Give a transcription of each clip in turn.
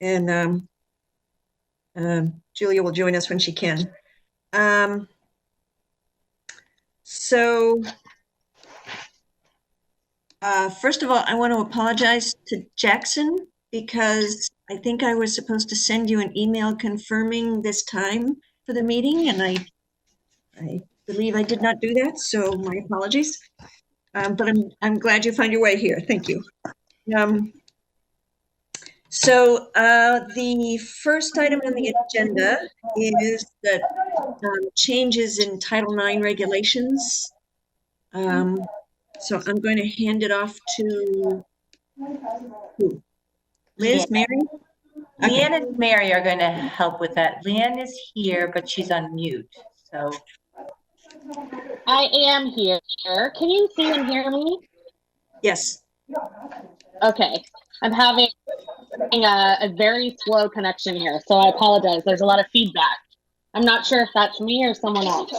and Julia will join us when she can. First of all, I want to apologize to Jackson because I think I was supposed to send you an email confirming this time for the meeting, and I believe I did not do that, so my apologies. But I'm glad you found your way here. Thank you. The first item on the agenda is the changes in Title IX regulations. So I'm going to hand it off to who? Liz, Mary? Okay. Leanne and Mary are going to help with that. Leanne is here, but she's on mute. So I am here. Can you see and hear me? Yes. Okay. I'm having a very slow connection here, so I apologize. There's a lot of feedback. I'm not sure if that's me or someone else.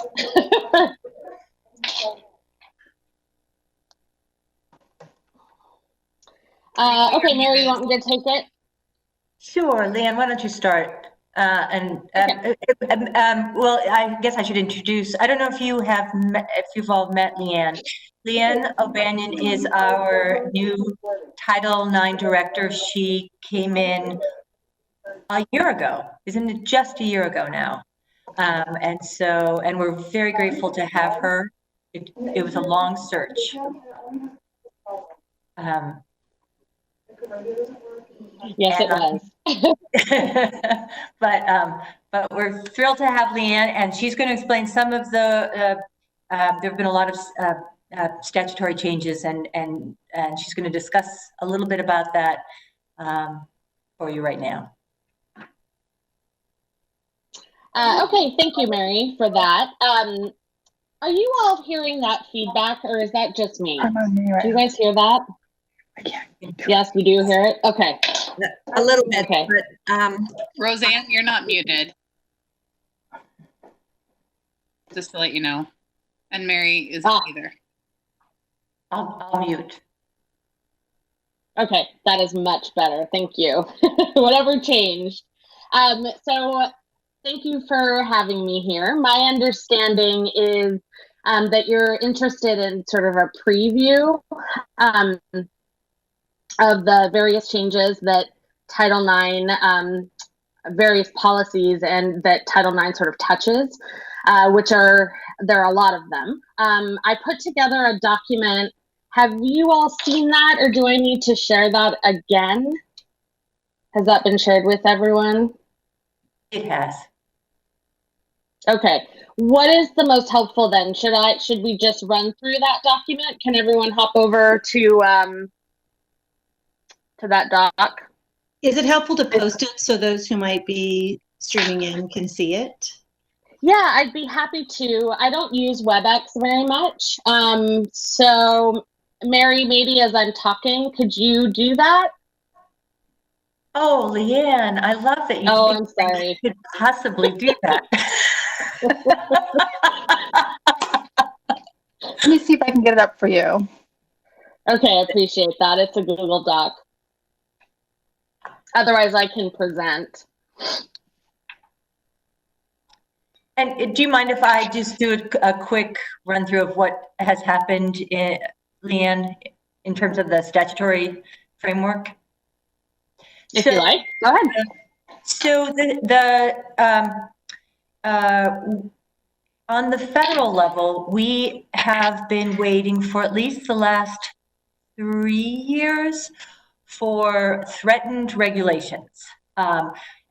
Okay, Mary, you want me to take it? sure, Leanne, why don't you start? Well, I guess I should introduce. I don't know if you have met, if you've all met Leanne. Leanne O'Banion is our new Title IX director. She came in a year ago. Isn't it just a year ago now? And we're very grateful to have her. It was a long search. Yes, it was. But we're thrilled to have Leanne, and she's going to explain some of the. There have been a lot of statutory changes, and she's going to discuss a little bit about that for you right now. Okay, thank you, Mary, for that. Are you all hearing that feedback, or is that just me? I'm on mute. Do you guys hear that? Yes, we do hear it. Okay. A little bit. Okay. But, Roseanne, you're not muted. Just to let you know. And Mary isn't either. I'll mute. Okay, that is much better. Thank you. Whatever changed. So thank you for having me here. My understanding is that you're interested in sort of a preview of the various changes that Title IX, various policies, and that Title IX sort of touches, there are a lot of them. I put together a document. Have you all seen that, or do I need to share that again? Has that been shared with everyone? It has. Okay. What is the most helpful then? Should we just run through that document? Can everyone hop over to that doc? Is it helpful to post it so those who might be streaming in can see it? Yeah, I'd be happy to. I don't use WebEx very much. So Mary, maybe as I'm talking, could you do that? Oh, Leanne, I love that you I'm sorry. could possibly do that. Let me see if I can get it up for you. Okay, I appreciate that. It's a Google Doc. Otherwise, I can present. And do you mind if I just do a quick run through of what has happened, Leanne, in terms of the statutory framework? If you like, go ahead. So on the federal level, we have been waiting for at least the last 3 years for threatened regulations.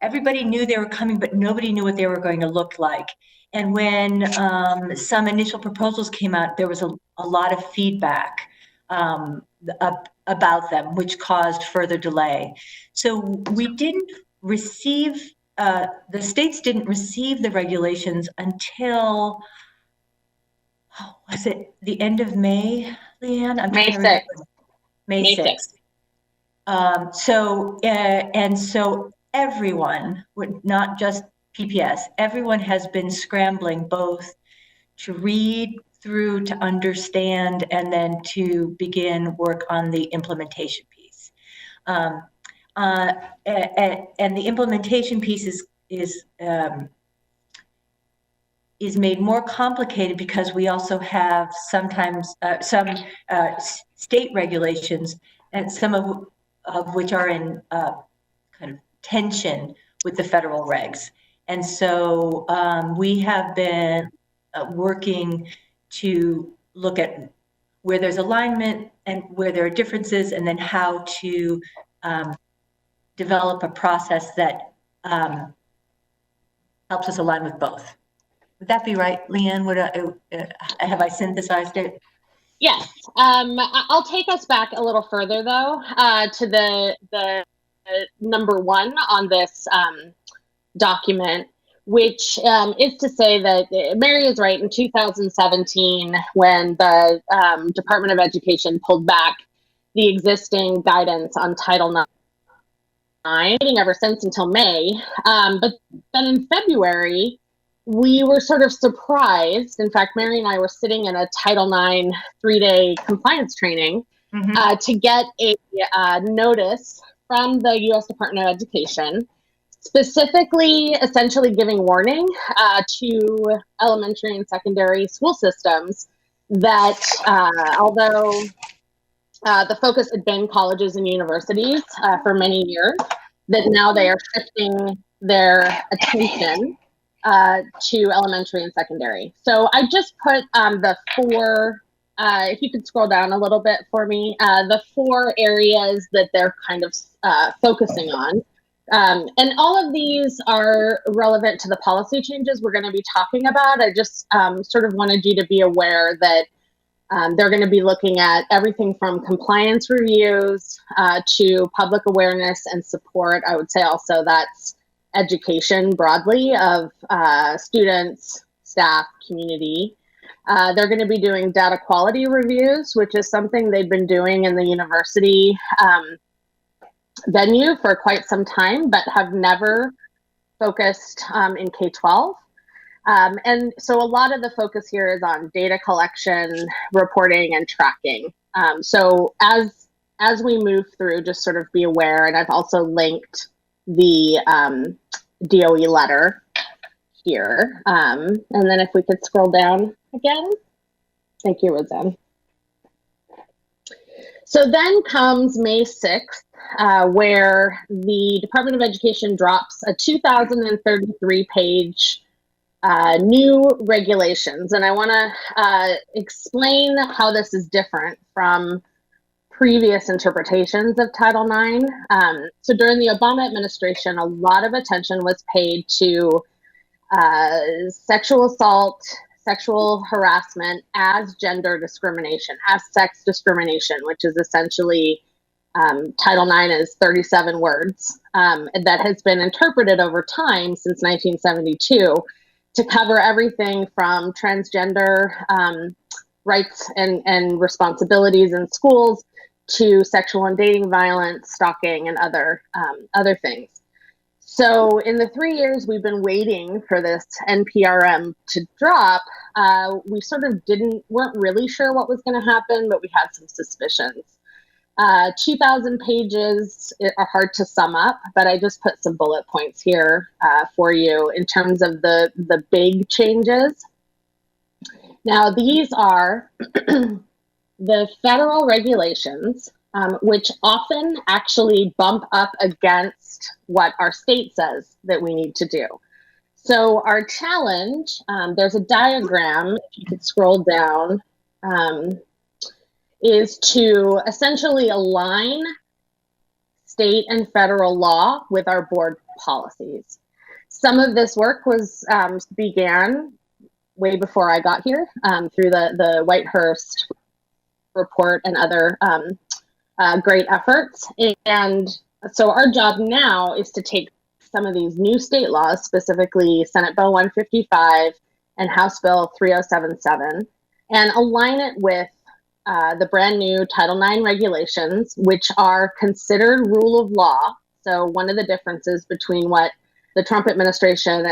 Everybody knew they were coming, but nobody knew what they were going to look like. And when some initial proposals came out, there was a lot of feedback about them, which caused further delay. So we didn't receive, the states didn't receive the regulations until, was it the end of May, Leanne? May 6th. May 6th. So everyone, not just PPS, everyone has been scrambling both to read through, to understand, and then to begin work on the implementation piece. and the implementation piece is made more complicated because we also have sometimes some state regulations, and some of which are in kind of tension with the federal regs. And so we have been working to look at where there's alignment and where there are differences, and then how to develop a process that helps us align with both. Would that be right, Leanne? Have I synthesized it? Yes. I'll take us back a little further, though, to the number one on this document, which is to say that Mary is right. In 2017, when the Department of Education pulled back the existing guidance on Title IX, ever since until May. But then in February, we were sort of surprised. In fact, Mary and I were sitting in a Title IX 3-day compliance training to get a notice from the U.S. Department of Education, specifically essentially giving warning to elementary and secondary school systems that although the focus had been colleges and universities for many years, that now they are shifting their attention to elementary and secondary. So I just put the four, if you could scroll down a little bit for me, the four areas that they're kind of focusing on. And all of these are relevant to the policy changes we're going to be talking about. I just sort of wanted you to be aware that they're going to be looking at everything from compliance reviews to public awareness and support. I would say also that's education broadly of students, staff, community. They're going to be doing data quality reviews, which is something they've been doing in the university venue for quite some time, but have never focused in K-12. And so a lot of the focus here is on data collection, reporting, and tracking. So as we move through, just sort of be aware, and I've also linked the DOE letter here. And then if we could scroll down again. Thank you, Roseanne. So then comes May 6th, where the Department of Education drops a 2,033-page new regulations. And I want to explain how this is different from previous interpretations of Title IX. So during the Obama administration, a lot of attention was paid to sexual assault, sexual harassment as gender discrimination, as sex discrimination, which is essentially Title IX is 37 words that has been interpreted over time since 1972 to cover everything from transgender rights and responsibilities in schools to sexual and dating violence, stalking, and other things. So in the 3 years we've been waiting for this NPRM to drop, we sort of weren't really sure what was going to happen, but we had some suspicions. 2,000 pages are hard to sum up, but I just put some bullet points here for you in terms of the big changes. Now, these are the federal regulations, which often actually bump up against what our state says that we need to do. So our challenge, there's a diagram, if you could scroll down, is to essentially align state and federal law with our board policies. Some of this work began way before I got here through the Whitehurst report and other great efforts. And so our job now is to take some of these new state laws, specifically Senate Bill 155 and House Bill 3077, and align it with the brand new Title IX regulations, which are considered rule of law. So one of the differences between what the Trump administration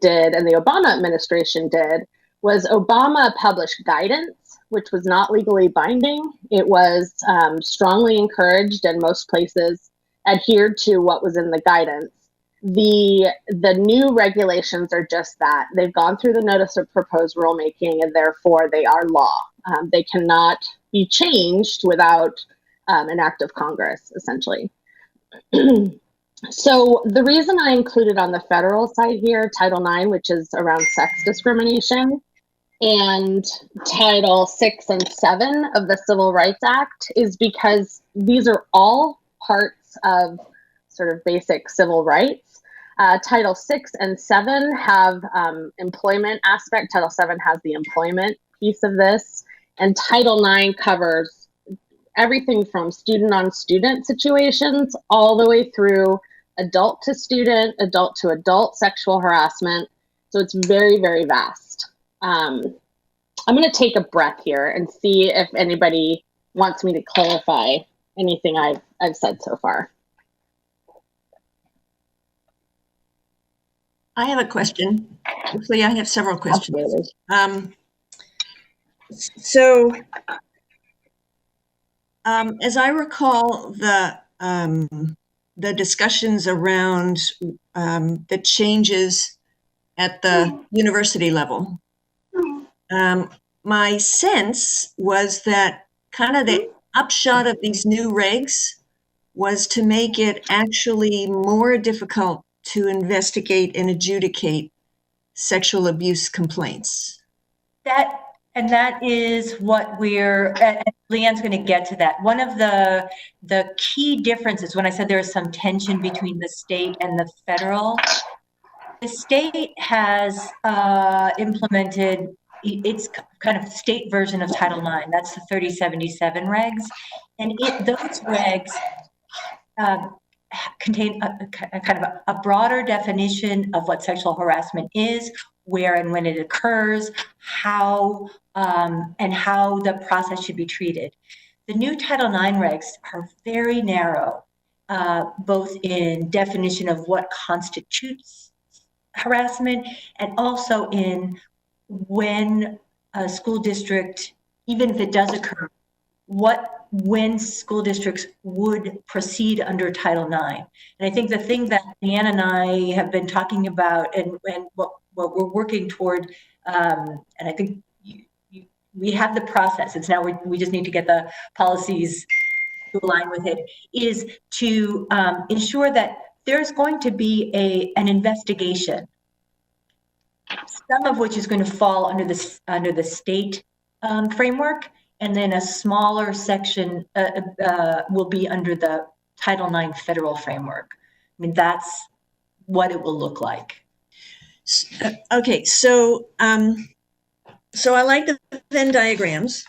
did and the Obama administration did was Obama published guidance, which was not legally binding. It was strongly encouraged in most places adhered to what was in the guidance. The new regulations are just that. They've gone through the notice of proposed rulemaking, and therefore they are law. They cannot be changed without an act of Congress, essentially. So the reason I included on the federal side here, Title IX, which is around sex discrimination, and Title 6 and 7 of the Civil Rights Act is because these are all parts of sort of basic civil rights. Title 6 and 7 have employment aspect. Title 7 has the employment piece of this. And Title 9 covers everything from student-on-student situations all the way through adult to adult sexual harassment. So it's very, very vast. I'm going to take a breath here and see if anybody wants me to clarify anything I've said so far. I have a question. Actually, I have several questions. Absolutely. So, as I recall, the discussions around the changes at the university level, my sense was that kind of the upshot of these new regs was to make it actually more difficult to investigate and adjudicate sexual abuse complaints. That is what and Leanne's going to get to that. One of the key differences, when I said there is some tension between the state and the federal, the state has implemented its kind of state version of Title IX. That's the 3077 regs. And those regs contain a kind of a broader definition of what sexual harassment is, where and when it occurs, how and how the process should be treated. The new Title IX regs are very narrow, both in definition of what constitutes harassment and also in when a school district, even if it does occur, when school districts would proceed under Title IX. And I think the thing that Leanne and I have been talking about and what we're working toward, and I think we have the process, it's now we just need to get the policies to align with it, is to ensure that there's going to be an investigation, some of which is going to fall under the state framework, and then a smaller section will be under the Title IX federal framework. I mean, that's what it will look like. Okay, so I like the Venn diagrams,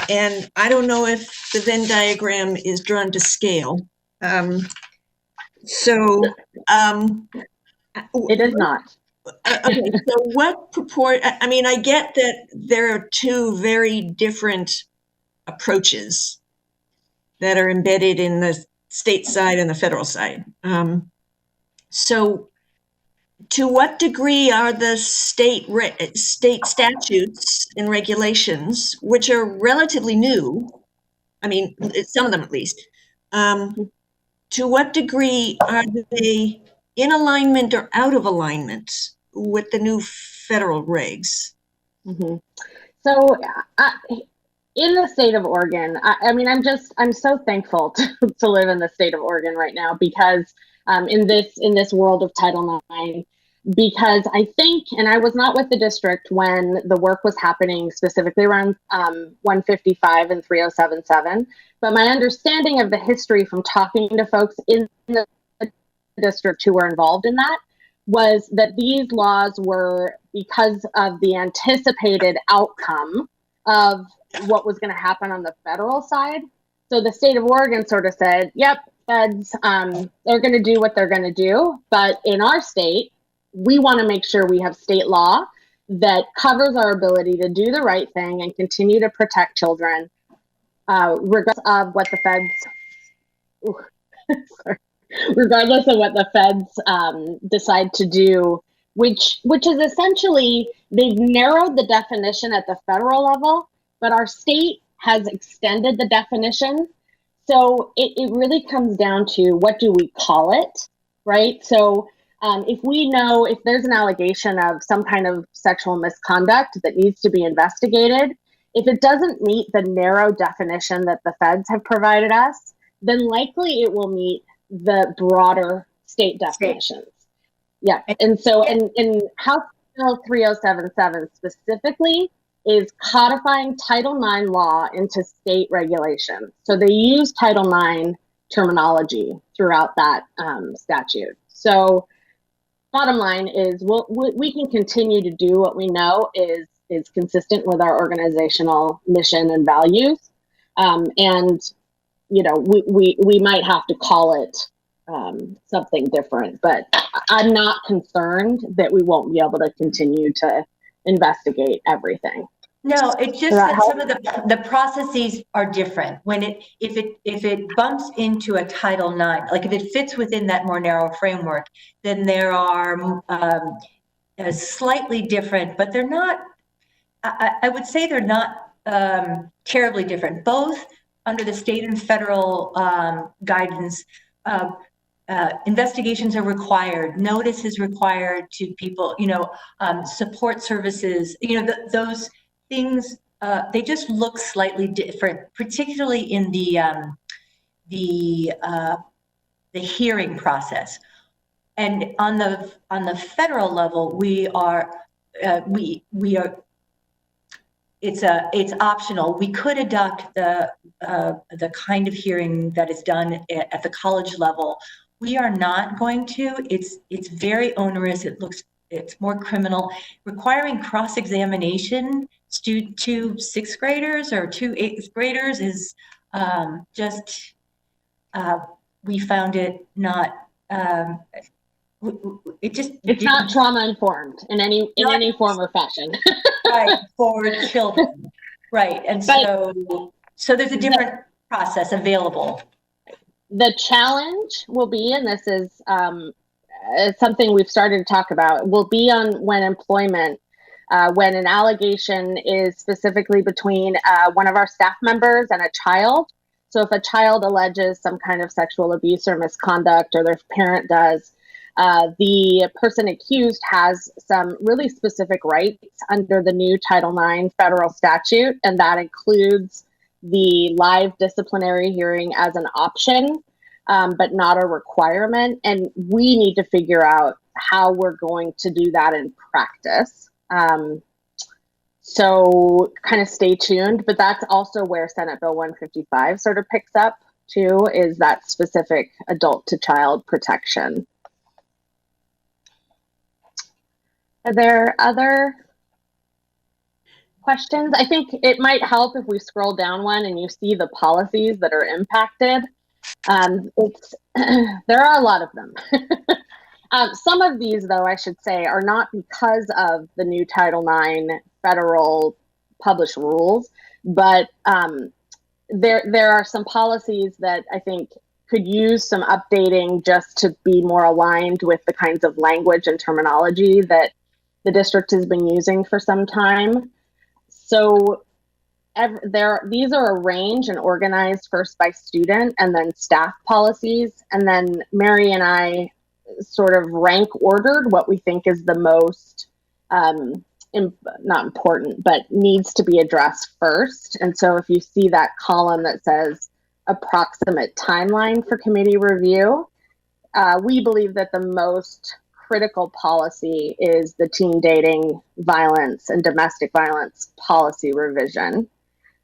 and I don't know if the Venn diagram is drawn to scale. It is not. Okay, so what I mean, I get that there are two very different approaches that are embedded in the state side and the federal side. So to what degree are the state statutes and regulations, which are relatively new, I mean, some of them at least, to what degree are they in alignment or out of alignment with the new federal regs? Mm-hmm. So in the state of Oregon, I mean, I'm so thankful to live in the state of Oregon right now, because in this world of Title IX, because I think, and I was not with the district when the work was happening specifically around 155 and 3077, but my understanding of the history from talking to folks in the district who were involved in that was that these laws were because of the anticipated outcome of what was going to happen on the federal side. So the state of Oregon sort of said, yep, feds, they're going to do what they're going to do. But in our state, we want to make sure we have state law that covers our ability to do the right thing and continue to protect children, regardless of what the feds decide to do, which is essentially, they've narrowed the definition at the federal level, but our state has extended the definition. So it really comes down to what do we call it, right? So if we know if there's an allegation of some kind of sexual misconduct that needs to be investigated, if it doesn't meet the narrow definition that the feds have provided us, then likely it will meet the broader state definitions. Yeah, and so in House Bill 3077 specifically is codifying Title IX law into state regulation. So they use Title IX terminology throughout that statute. So bottom line is we can continue to do what we know is consistent with our organizational mission and values. And, you know, we might have to call it something different, but I'm not concerned that we won't be able to continue to investigate everything. No, it's just that some of the processes are different. When if it bumps into a Title IX, like if it fits within that more narrow framework, then there are slightly different, but they're not. I would say they're not terribly different. Both under the state and federal guidance. Investigations are required, notice is required to people, you know, support services, you know, those things, they just look slightly different, particularly in the hearing process. And on the federal level, we are it's optional. We could adopt the kind of hearing that is done at the college level. We are not going to. It's very onerous. It's more criminal, requiring cross-examination to sixth graders or to eighth graders is just. We found it not. It's not trauma informed in any form or fashion. Right, for children, right, and so there's a different process available. The challenge will be, and this is something we've started to talk about, will be on when employment, when an allegation is specifically between one of our staff members and a child. So if a child alleges some kind of sexual abuse or misconduct, or their parent does, the person accused has some really specific rights under the new Title IX federal statute, and that includes the live disciplinary hearing as an option, but not a requirement. And we need to figure out how we're going to do that in practice. So kind of stay tuned, but that's also where Senate Bill 155 sort of picks up too, is that specific adult to child protection. Are there other questions? I think it might help if we scroll down one and you see the policies that are impacted. There are a lot of them. Some of these, though, I should say, are not because of the new Title IX federal published rules, but there are some policies that I think could use some updating just to be more aligned with the kinds of language and terminology that the district has been using for some time. So these are arranged and organized first by student and then staff policies. And then Mary and I sort of rank ordered what we think is the most, not important, but needs to be addressed first. And so if you see that column that says approximate timeline for committee review, we believe that the most critical policy is the teen dating violence and domestic violence policy revision.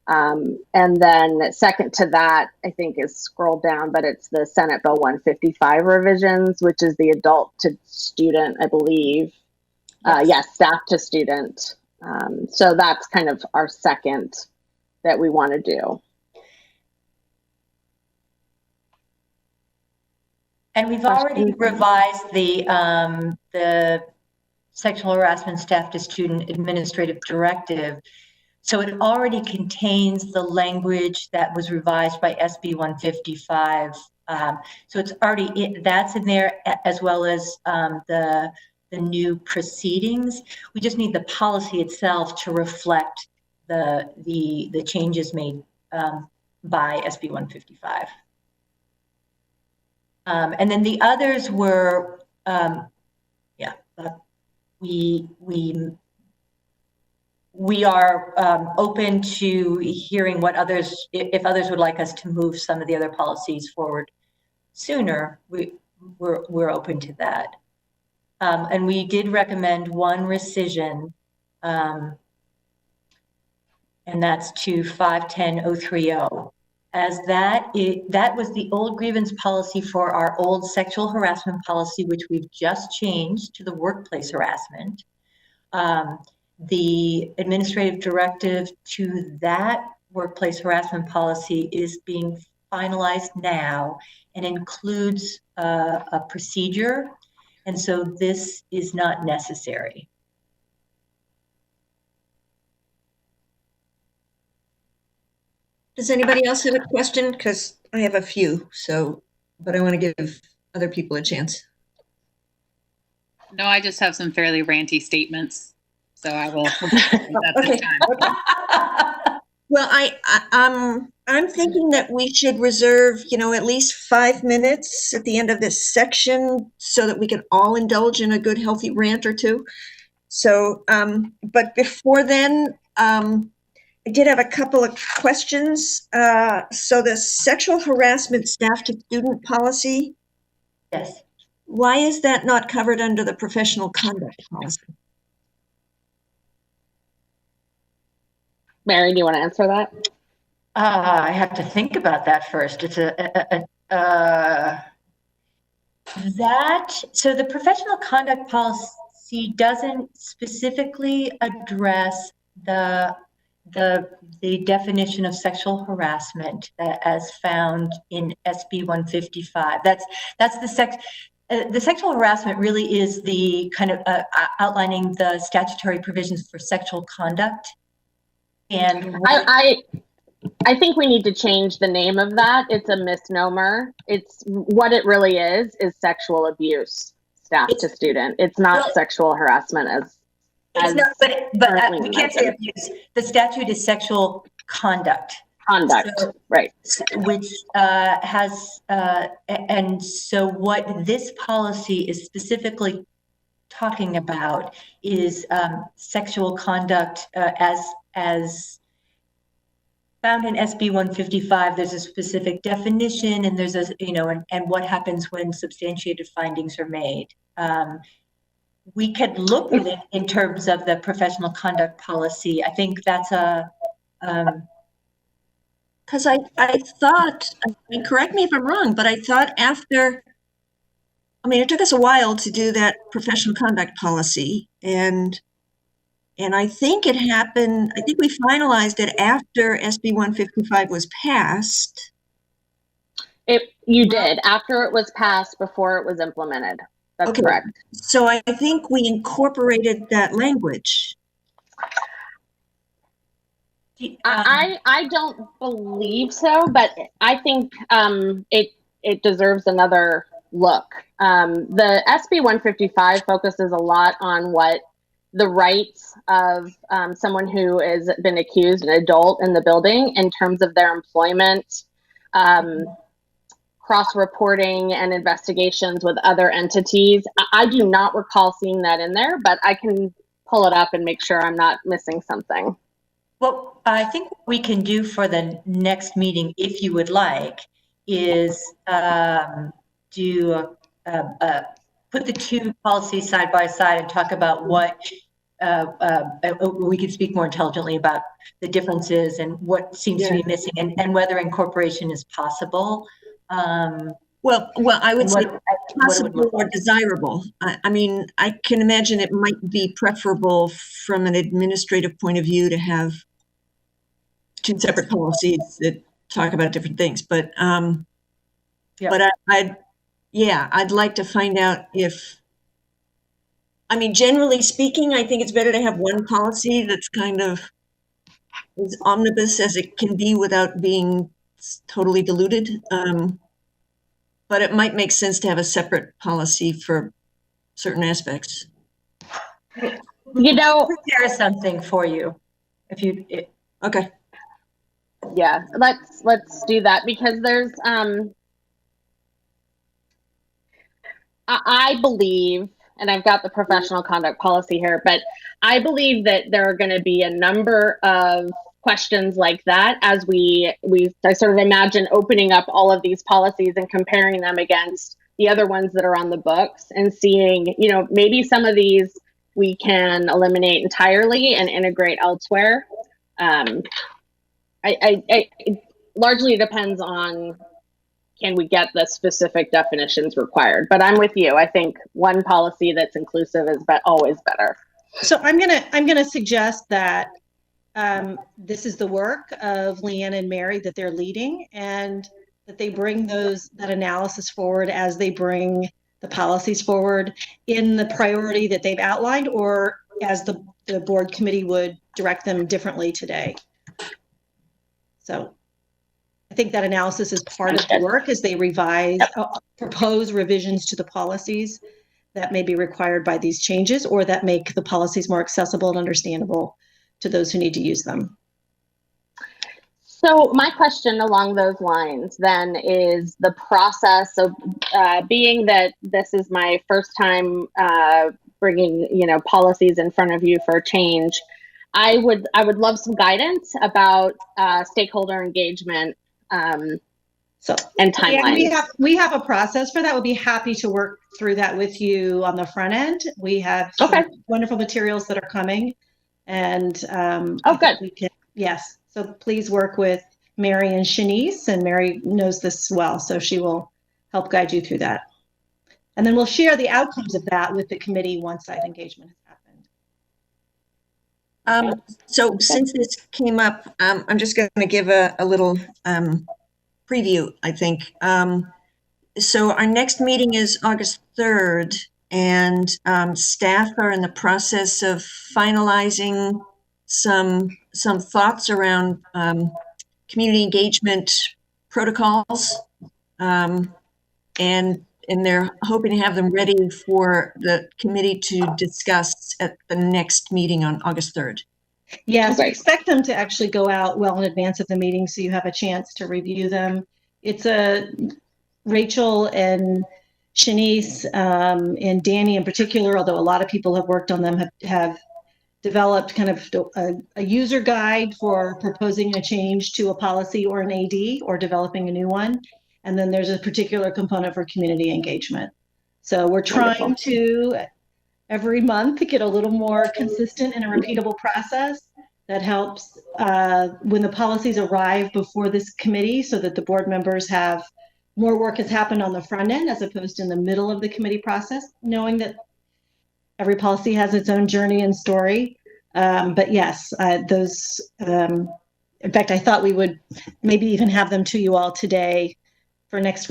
And then second to that, I think, is scrolled down, but it's the Senate Bill 155 revisions, which is the adult to student, I believe. Yes, staff to student. So that's kind of our second that we want to do. And we've already revised the sexual harassment staff to student administrative directive. So it already contains the language that was revised by SB 155. So it's already, that's in there, as well as the new proceedings. We just need the policy itself to reflect the changes made by SB 155. And then the others were, we are open to hearing what others, if others would like us to move some of the other policies forward sooner, we're open to that. And we did recommend one rescission, and that's to 510030, as that was the old grievance policy for our old sexual harassment policy, which we've just changed to the workplace harassment. The administrative directive to that workplace harassment policy is being finalized now and includes a procedure. And so this is not necessary. Does anybody else have a question? Because I have a few, but I want to give other people a chance. No, I just have some fairly ranty statements. So I will at this time. Well, I'm thinking that we should reserve, at least 5 minutes at the end of this section so that we can all indulge in a good, healthy rant or two. So, but before then, I did have a couple of questions. So the sexual harassment staff to student policy. Yes. Why is that not covered under the professional conduct policy? Mary, do you want to answer that? I have to think about that first. It's so the professional conduct policy doesn't specifically address the definition of sexual harassment as found in SB 155. That's the sexual harassment really is the kind of outlining the statutory provisions for sexual conduct. And I think we need to change the name of that. It's a misnomer. It's what it really is sexual abuse, staff to student. It's not sexual harassment as not, but we can't say abuse. The statute is sexual conduct. So, right. Which has, and so what this policy is specifically talking about is sexual conduct as found in SB 155. There's a specific definition, and there's and what happens when substantiated findings are made. We could look at it in terms of the professional conduct policy. I think that's because I thought, and correct me if I'm wrong, but I thought it took us a while to do that professional conduct policy, and I think it happened, I think we finalized it after SB 155 was passed. You did, after it was passed, before it was implemented. That's correct. So I think we incorporated that language. I don't believe so, but I think it deserves another look. The SB 155 focuses a lot on what the rights of someone who has been accused, an adult in the building, in terms of their employment, cross-reporting and investigations with other entities. I do not recall seeing that in there, but I can pull it up and make sure I'm not missing something. Well, I think what we can do for the next meeting, if you would like, is put the two policies side by side and talk about what we can speak more intelligently about the differences and what seems to be missing, and whether incorporation is possible. Well, I would say possible or desirable. I mean, I can imagine it might be preferable from an administrative point of view to have two separate policies that talk about different things. But I'd like to find out if, generally speaking, I think it's better to have one policy that's kind of as omnibus as it can be without being totally diluted. But it might make sense to have a separate policy for certain aspects. Prepare something for you. Okay. Yeah, let's do that, because there's I believe, and I've got the professional conduct policy here, but I believe that there are going to be a number of questions like that as I sort of imagine opening up all of these policies and comparing them against the other ones that are on the books and seeing, maybe some of these we can eliminate entirely and integrate elsewhere. It largely depends on, can we get the specific definitions required? But I'm with you. I think one policy that's inclusive is always better. So I'm gonna suggest that this is the work of Leanne and Mary that they're leading, and that they bring that analysis forward as they bring the policies forward in the priority that they've outlined, or as the board committee would direct them differently today. So I think that analysis is part of the work as they revise, propose revisions to the policies that may be required by these changes, or that make the policies more accessible and understandable to those who need to use them. So my question along those lines then is the process of being that this is my first time bringing policies in front of you for change. I would love some guidance about stakeholder engagement and timelines. Yeah, we have a process for that. We'll be happy to work through that with you on the front end. We have some wonderful materials that are coming, and good. Yes. So please work with Mary and Shanice, and Mary knows this well, so she will help guide you through that. And then we'll share the outcomes of that with the committee once that engagement has happened. So since this came up, I'm just going to give a little preview, I think. So our next meeting is August 3rd, and staff are in the process of finalizing some thoughts around community engagement protocols, and they're hoping to have them ready for the committee to discuss at the next meeting on August 3rd. Yes, I expect them to actually go out well in advance of the meeting, so you have a chance to review them. It's Rachel and Shanice and Danny in particular, although a lot of people have worked on them, have developed kind of a user guide for proposing a change to a policy or an AD, or developing a new one. And then there's a particular component for community engagement. So we're trying to, every month, get a little more consistent and a repeatable process that helps when the policies arrive before this committee, so that the board members have more work has happened on the front end as opposed to in the middle of the committee process, knowing that every policy has its own journey and story. But yes, those, in fact, I thought we would maybe even have them to you all today for next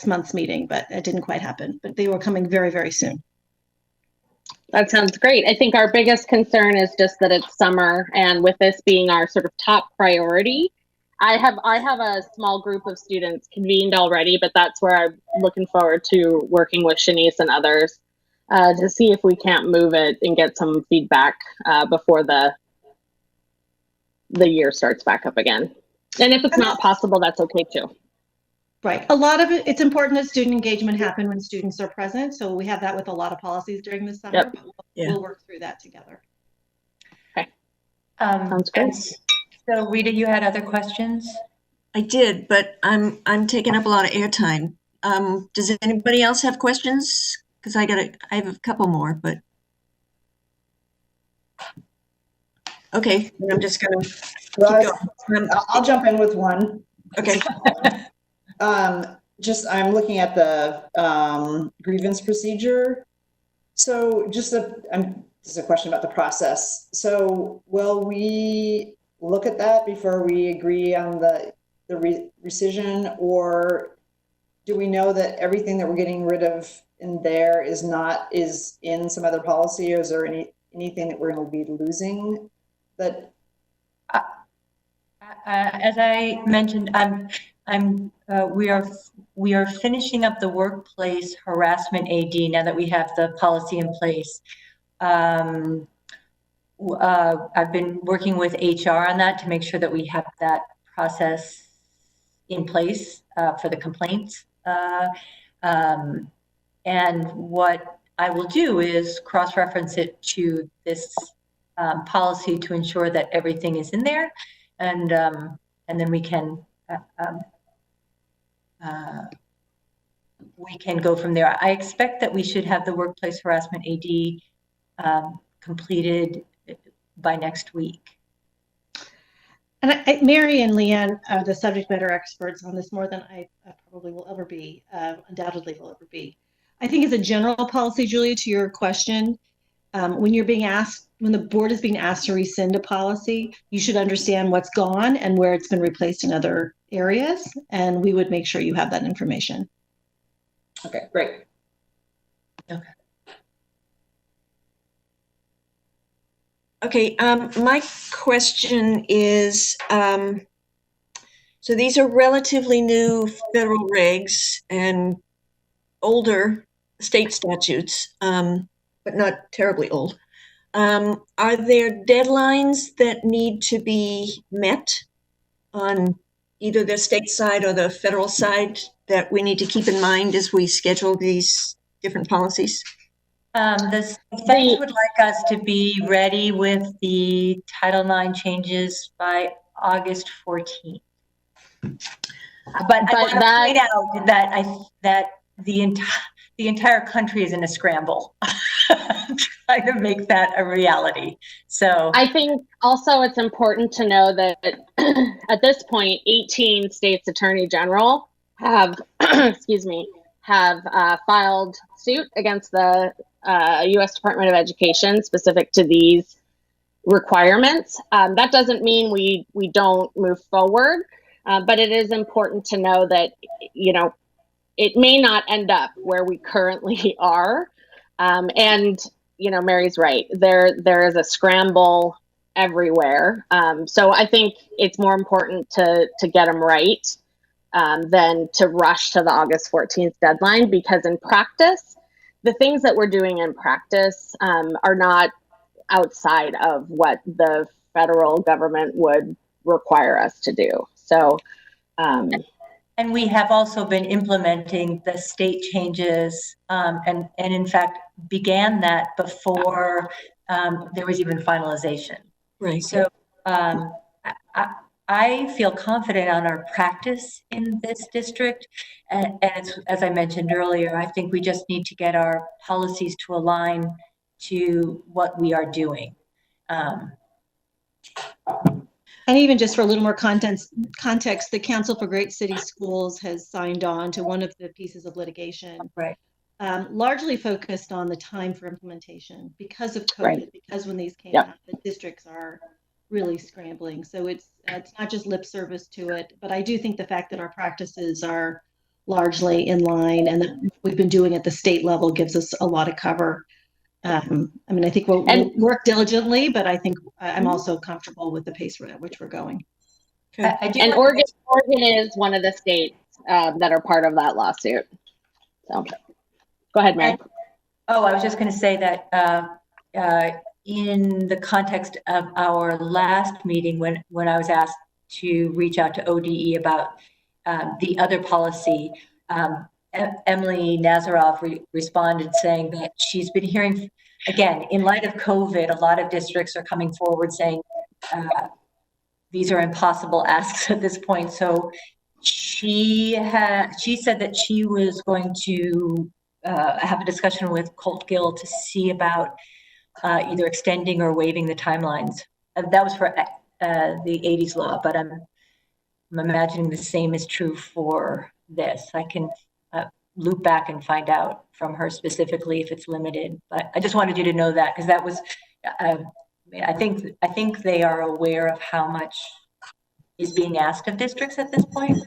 month's meeting, but it didn't quite happen. But they were coming very, very soon. That sounds great. I think our biggest concern is just that it's summer, and with this being our sort of top priority, I have a small group of students convened already, but that's where I'm looking forward to working with Shanice and others to see if we can't move it and get some feedback before the year starts back up again. And if it's not possible, that's okay too. Right. A lot of it's important that student engagement happen when students are present. So we have that with a lot of policies during the summer, but we'll work through that together. Okay. Sounds good. So Rita, you had other questions? I did, but I'm taking up a lot of airtime. Does anybody else have questions? Because I have a couple more, but okay, I'm just gonna keep going. I'll jump in with one. Okay. I'm looking at the grievance procedure. So just a question about the process. So will we look at that before we agree on the rescission, or do we know that everything that we're getting rid of in there is in some other policy, or is there anything that we're going to be losing? That as I mentioned, we are finishing up the workplace harassment AD now that we have the policy in place. I've been working with HR on that to make sure that we have that process in place for the complaints. And what I will do is cross-reference it to this policy to ensure that everything is in there, and then we can go from there. I expect that we should have the workplace harassment AD completed by next week. And Mary and Leanne are the subject matter experts on this more than I probably will ever be, undoubtedly will ever be. I think as a general policy, Julia, to your question, when you're being asked, when the board is being asked to rescind a policy, you should understand what's gone and where it's been replaced in other areas. And we would make sure you have that information. Okay, great. Okay. Okay, my question is, so these are relatively new federal regs and older state statutes, but not terribly old. Are there deadlines that need to be met on either the state side or the federal side that we need to keep in mind as we schedule these different policies? The Feds would like us to be ready with the Title IX changes by August 14th. But I want to point out that the entire country is in a scramble trying to make that a reality. So I think also it's important to know that at this point, 18 states attorney general have, filed suit against the U.S. Department of Education specific to these requirements. That doesn't mean we don't move forward, but it is important to know that, it may not end up where we currently are. And, Mary's right. There is a scramble everywhere. So I think it's more important to get them right than to rush to the August 14th deadline, because in practice, the things that we're doing in practice are not outside of what the federal government would require us to do. So, and we have also been implementing the state changes, and in fact began that before there was even finalization. Right. So I feel confident on our practice in this district, and as I mentioned earlier, I think we just need to get our policies to align to what we are doing. And even just for a little more context, the Council for Great City Schools has signed on to one of the pieces of litigation, Right. Largely focused on the time for implementation because of COVID, Right. because when these came out, the districts are really scrambling. So it's not just lip service to it, but I do think the fact that our practices are largely in line and that we've been doing at the state level gives us a lot of cover. I think we'll work diligently, but I think I'm also comfortable with the pace at which we're going. And Oregon is one of the states that are part of that lawsuit. So go ahead, Mary. I was just going to say that in the context of our last meeting, when I was asked to reach out to ODE about the other policy, Emily Nazarov responded saying that she's been hearing, again, in light of COVID, a lot of districts are coming forward saying these are impossible asks at this point. So she said that she was going to have a discussion with Colt Gill to see about either extending or waiving the timelines. That was for the 80s law, but I'm imagining the same is true for this. I can loop back and find out from her specifically if it's limited, but I just wanted you to know that, because that was, I think they are aware of how much is being asked of districts at this point.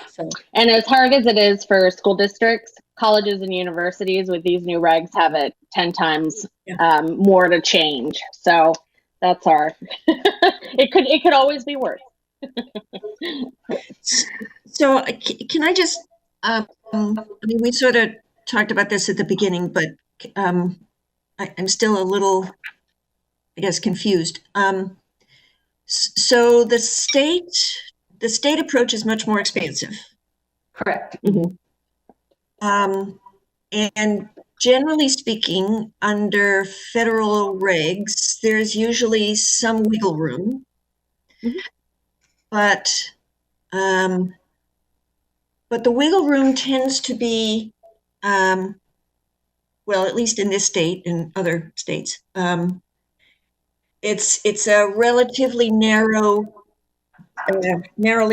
So. And as hard as it is for school districts, colleges and universities with these new regs have it 10 times more to change. So that's hard. It could always be worse. So can I just, we sort of talked about this at the beginning, but I'm still a little, I guess, confused. So the state approach is much more expansive. Correct. And generally speaking, under federal regs, there's usually some wiggle room. But the wiggle room tends to be, well, at least in this state and other states, it's a relatively narrowly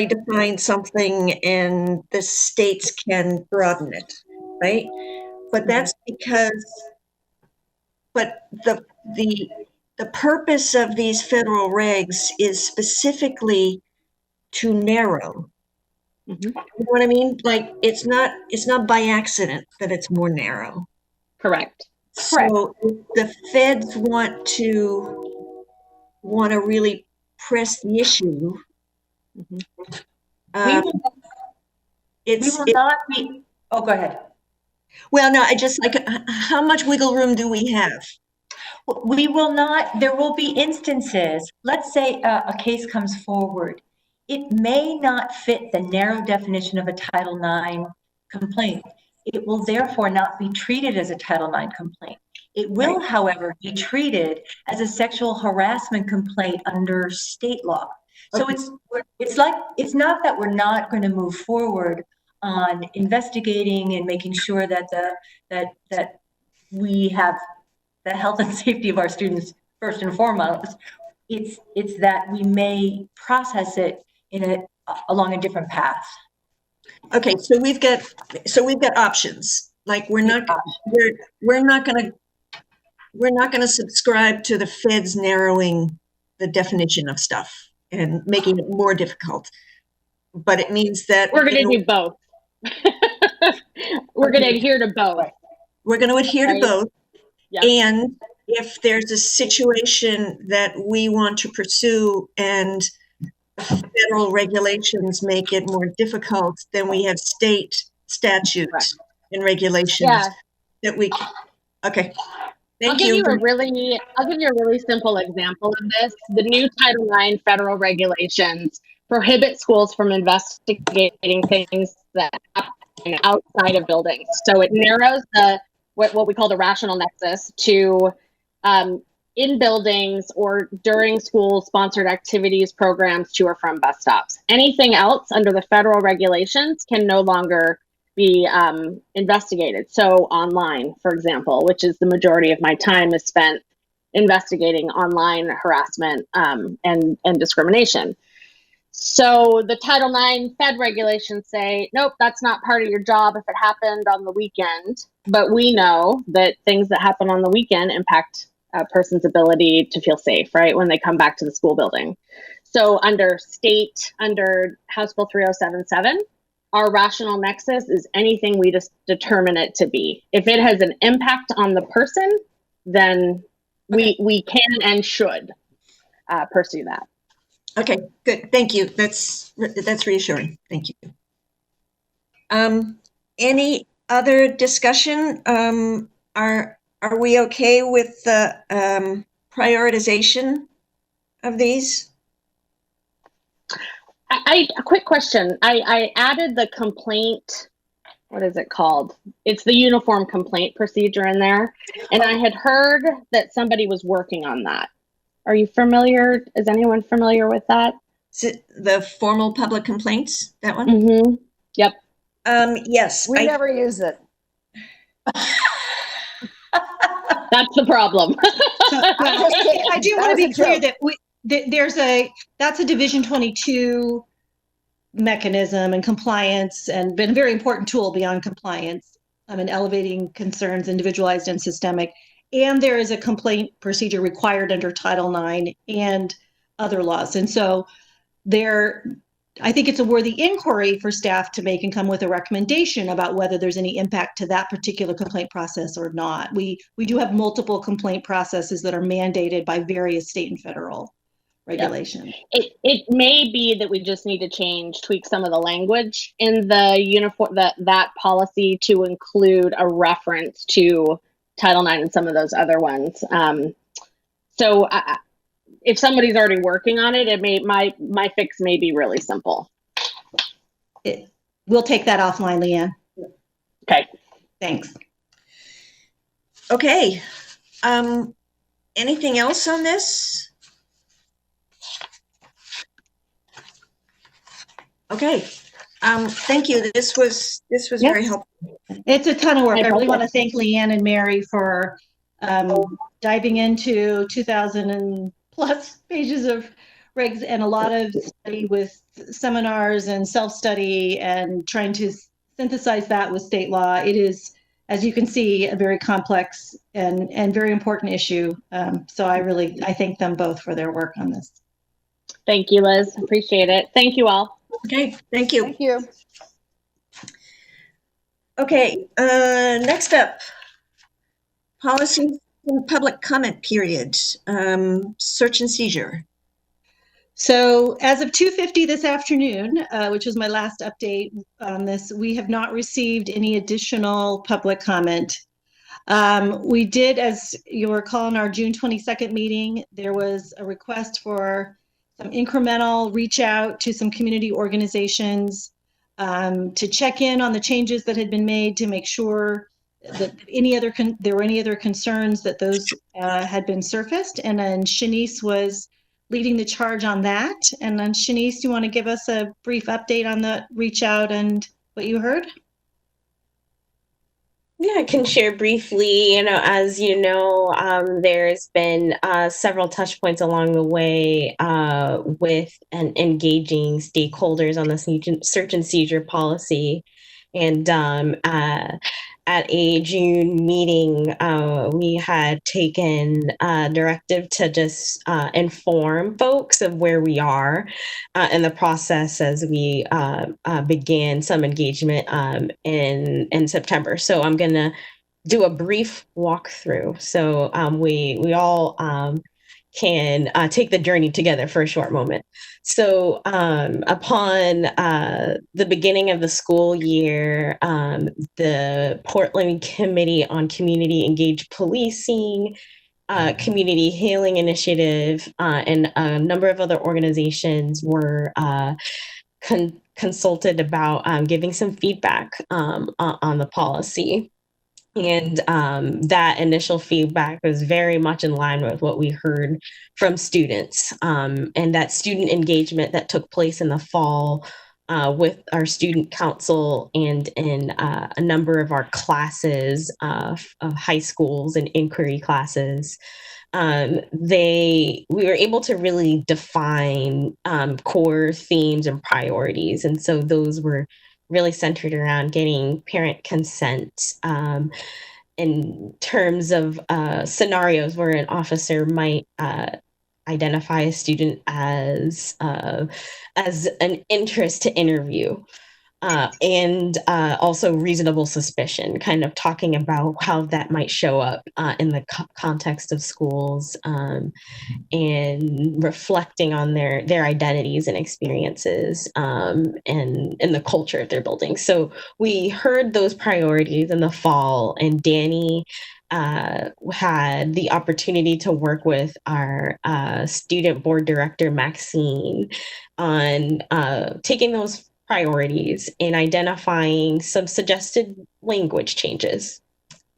defined something, and the states can broaden it, right? But that's because, but the purpose of these federal regs is specifically to narrow. You know what I mean? Like, it's not by accident that it's more narrow. Correct. So if the feds want to really press the issue, We will not be, oh, go ahead. Well, no, I just like, how much wiggle room do we have? We will not, there will be instances, let's say a case comes forward. It may not fit the narrow definition of a Title IX complaint. It will therefore not be treated as a Title IX complaint. It will, however, be treated as a sexual harassment complaint under state law. So it's not that we're not going to move forward on investigating and making sure that that we have the health and safety of our students first and foremost. It's that we may process it along a different path. Okay, so we've got options. Like, we're not going to subscribe to the feds narrowing the definition of stuff and making it more difficult. But it means that we're going to do both. We're going to adhere to both. We're going to adhere to both. Yep. And if there's a situation that we want to pursue and federal regulations make it more difficult, then we have state statutes and regulations that we can. Okay. I'll give you a really simple example of this. The new Title IX federal regulations prohibit schools from investigating things that happen outside of buildings. So it narrows what we call the rational nexus to in buildings or during school-sponsored activities, programs, to or from bus stops. Anything else under the federal regulations can no longer be investigated. So online, for example, which is the majority of my time is spent investigating online harassment and discrimination. So the Title IX Fed regulations say, nope, that's not part of your job if it happened on the weekend. But we know that things that happen on the weekend impact a person's ability to feel safe, right, when they come back to the school building. So under House Bill 3077, our rational nexus is anything we just determine it to be. If it has an impact on the person, then we can and should pursue that. Okay, good. Thank you. That's reassuring. Thank you. Any other discussion? Are we okay with the prioritization of these? A quick question. I added the complaint. What is it called? It's the uniform complaint procedure in there. And I had heard that somebody was working on that. Are you familiar? Is anyone familiar with that? Is it the formal public complaints, that one? Mm-hmm. Yep. Yes. We never use it. That's the problem. I do want to be clear that that's a Division 22 mechanism and compliance, and been a very important tool beyond compliance in elevating concerns, individualized and systemic. And there is a complaint procedure required under Title IX and other laws. And so I think it's a worthy inquiry for staff to make and come with a recommendation about whether there's any impact to that particular complaint process or not. We do have multiple complaint processes that are mandated by various state and federal regulations. Yep. It may be that we just need to tweak some of the language in the uniform, that policy to include a reference to Title IX and some of those other ones. So if somebody's already working on it, my fix may be really simple. We'll take that offline, Leanne. Okay. Thanks. Okay. Anything else on this? Okay. Thank you. This was very helpful. It's a ton of work. I really want to thank Leanne and Mary for diving into 2,000 and plus pages of regs and a lot of study with seminars and self-study and trying to synthesize that with state law. It is, as you can see, a very complex and very important issue. So I thank them both for their work on this. Thank you, Liz. Appreciate it. Thank you all. Okay. Thank you. Thank you. Okay. Next up, policy and public comment period, search and seizure. So as of 2:50 this afternoon, which was my last update on this, we have not received any additional public comment. We did, as you recall, in our June 22nd meeting, there was a request for some incremental reach out to some community organizations to check in on the changes that had been made to make sure that there were any other concerns that those had been surfaced. And then Shanice was leading the charge on that. And then Shanice, do you want to give us a brief update on the reach out and what you heard? Yeah, I can share briefly. As you know, there's been several touch points along the way with and engaging stakeholders on the search and seizure policy. And at a June meeting, we had taken a directive to just inform folks of where we are in the process as we began some engagement in September. So I'm going to do a brief walkthrough. So we all can take the journey together for a short moment. So upon the beginning of the school year, the Portland Committee on Community Engaged Policing, Community Healing Initiative, and a number of other organizations were consulted about giving some feedback on the policy. And that initial feedback was very much in line with what we heard from students, and that student engagement that took place in the fall with our student council and in a number of our classes of high schools and inquiry classes. We were able to really define core themes and priorities. And so those were really centered around getting parent consent in terms of scenarios where an officer might identify a student as an interest to interview, and also reasonable suspicion, kind of talking about how that might show up in the context of schools, and reflecting on their identities and experiences, and the culture they're building. So we heard those priorities in the fall, and Danny had the opportunity to work with our student board director, Maxine, on taking those priorities and identifying some suggested language changes.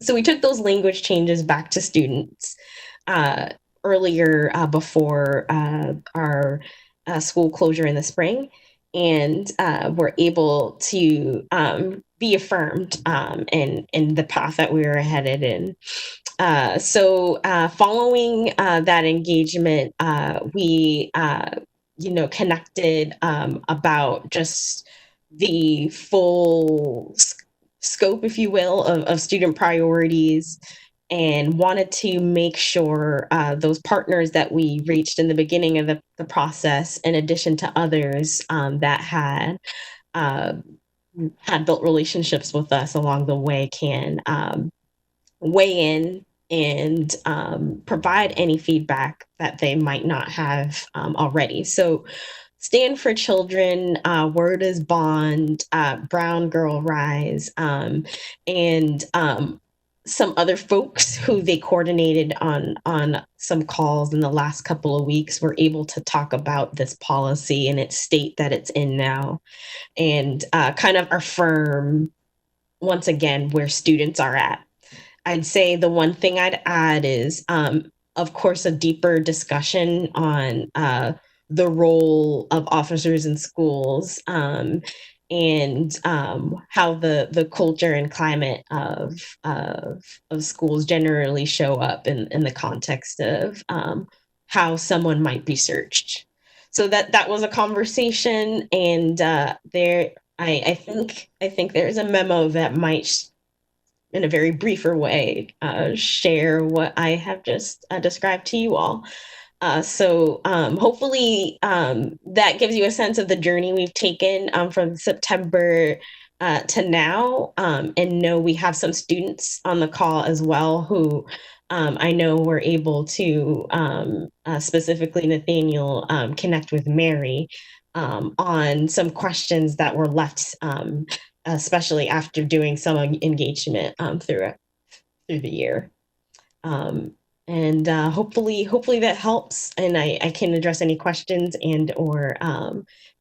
So we took those language changes back to students earlier before our school closure in the spring, and were able to be affirmed in the path that we were headed in. So following that engagement, we connected about just the full scope, if you will, of student priorities, and wanted to make sure those partners that we reached in the beginning of the process, in addition to others that had built relationships with us along the way, can weigh in and provide any feedback that they might not have already. So Stand for Children, Word is Bond, Brown Girl Rise, and some other folks who they coordinated on some calls in the last couple of weeks were able to talk about this policy and its state that it's in now, and kind of affirm once again where students are at. I'd say the one thing I'd add is, of course, a deeper discussion on the role of officers in schools, and how the culture and climate of schools generally show up in the context of how someone might be searched. So that was a conversation, and I think there's a memo that might, in a very briefer way, share what I have just described to you all. So hopefully that gives you a sense of the journey we've taken from September to now, and know we have some students on the call as well who I know were able to, specifically Nathaniel, connect with Mary on some questions that were left, especially after doing some engagement through the year. And hopefully that helps, and I can address any questions and or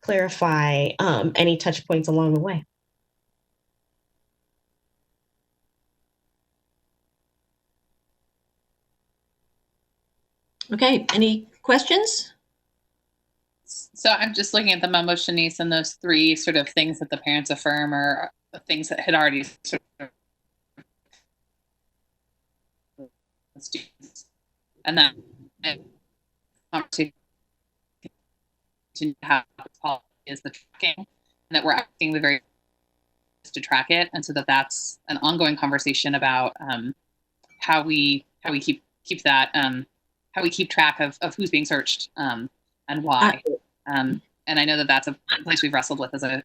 clarify any touch points along the way. Okay, any questions? So I'm just looking at the memo, Shanice, and those three sort of things that the parents affirm are the things that had already sort of students, and that conversation to have policy is the tracking, and that we're asking the very to track it, and so that's an ongoing conversation about how we keep that how we keep track of who's being searched and why. And I know that that's a place we've wrestled with as a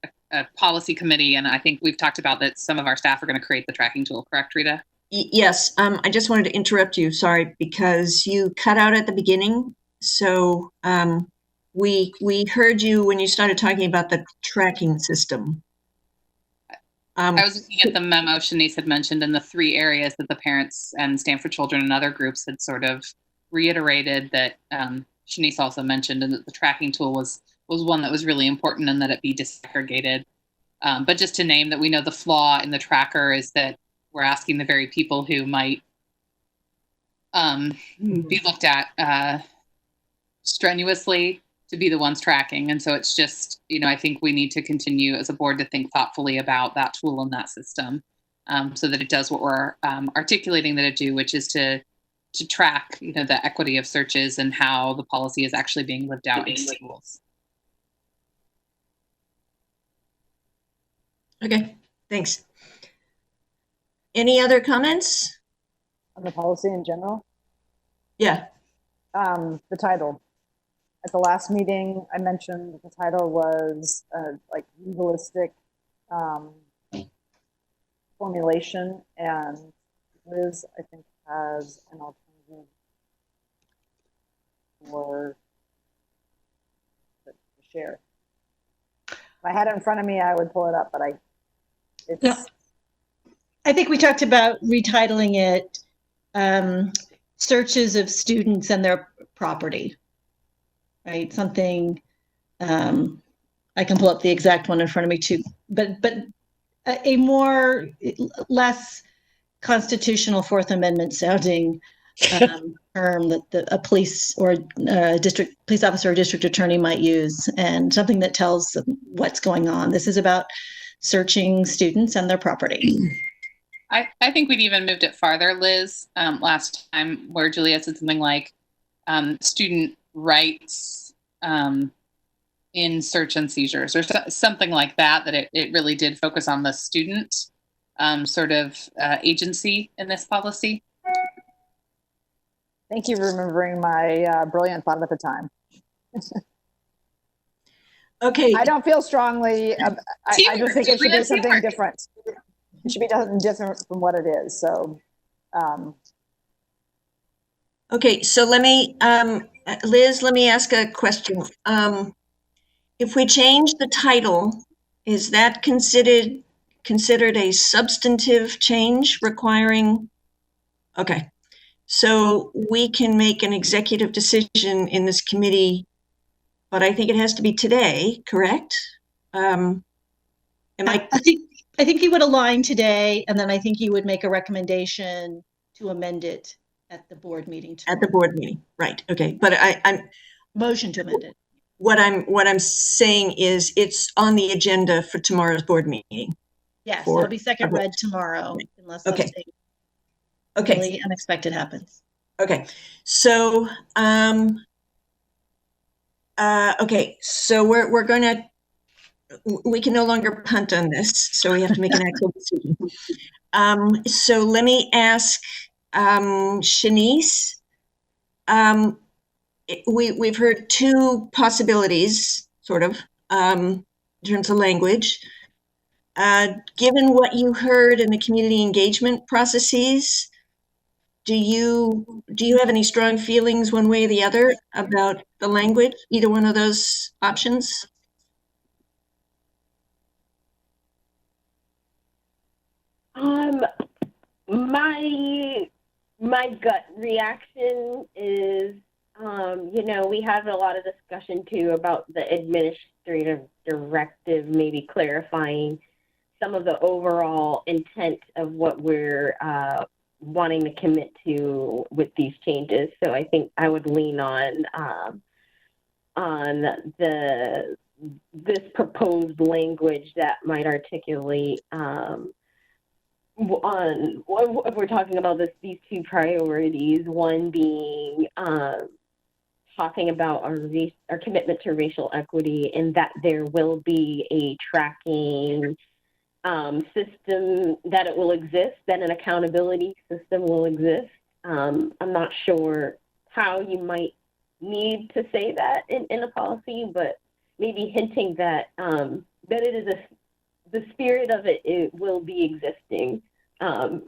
policy committee, and I think we've talked about that some of our staff are going to create the tracking tool. Correct, Rita? Yes, I just wanted to interrupt you, sorry, because you cut out at the beginning. So we heard you when you started talking about the tracking system. I was looking at the memo Shanice had mentioned in the three areas that the parents and Stanford Children and other groups had sort of reiterated that Shanice also mentioned, and that the tracking tool was one that was really important, and that it be disaggregated. But just to name that, we know the flaw in the tracker is that we're asking the very people who might be looked at strenuously to be the ones tracking. And so it's just, I think we need to continue as a board to think thoughtfully about that tool and that system, so that it does what we're articulating that it do, which is to track, the equity of searches and how the policy is actually being lived out in schools. Okay, thanks. Any other comments? On the policy in general? Yeah. The title. At the last meeting, I mentioned that the title was like legalistic formulation, and Liz, I think, has an alternative for to share. If I had it in front of me, I would pull it up, but I think we talked about retitling it searches of students and their property, right? Something, I can pull up the exact one in front of me too, but a less constitutional Fourth Amendment sounding term that a police or district police officer or district attorney might use, and something that tells them what's going on. This is about searching students and their property. I think we'd even moved it farther, Liz, last time, where Julia said something like student rights in search and seizures, or something like that, that it really did focus on the student sort of agency in this policy. Thank you for remembering my brilliant thought at the time. Okay. I don't feel strongly. I just think it should be something different. It should be something different from what it is. So. Okay, so let me, Liz, let me ask a question. If we change the title, is that considered a substantive change requiring Okay. So we can make an executive decision in this committee, but I think it has to be today, correct? Am I? I think you would align today, and then I think you would make a recommendation to amend it at the board meeting tomorrow. At the board meeting, right? Okay, but I'm Motion to amend it. what I'm saying is it's on the agenda for tomorrow's board meeting. Yes, For- it'll be second read tomorrow, unless Okay. something Okay. really unexpected happens. Okay. So okay. So we're going to. We can no longer punt on this, so we have to make an actual decision. So let me ask Shanice. We've heard two possibilities, sort of, in terms of language. Given what you heard in the community engagement processes, do you have any strong feelings one way or the other about the language, either one of those options? My gut reaction is, we had a lot of discussion too about the administrative directive, maybe clarifying some of the overall intent of what we're wanting to commit to with these changes. So I think I would lean on this proposed language that might articulate if we're talking about these two priorities, one being talking about our commitment to racial equity, and that there will be a tracking system, that it will exist, that an accountability system will exist. I'm not sure how you might need to say that in a policy, but maybe hinting that that it is the spirit of it will be existing, I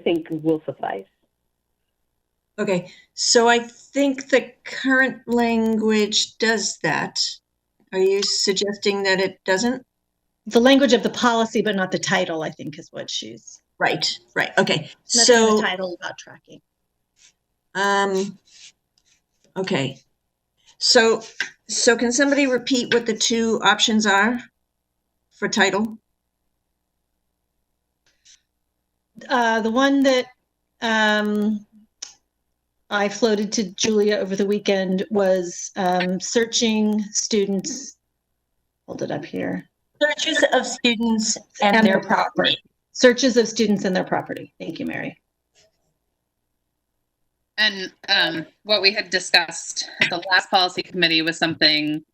think will suffice. Okay, so I think the current language does that. Are you suggesting that it doesn't? The language of the policy, but not the title, I think, is what she's. Right, right. Okay, Nothing in so the title about tracking. okay. So can somebody repeat what the two options are for title? The one that I floated to Julia over the weekend was searching students. Hold it up here. Searches of students and their property. Searches of students and their property. Thank you, Mary. And what we had discussed at the last policy committee was something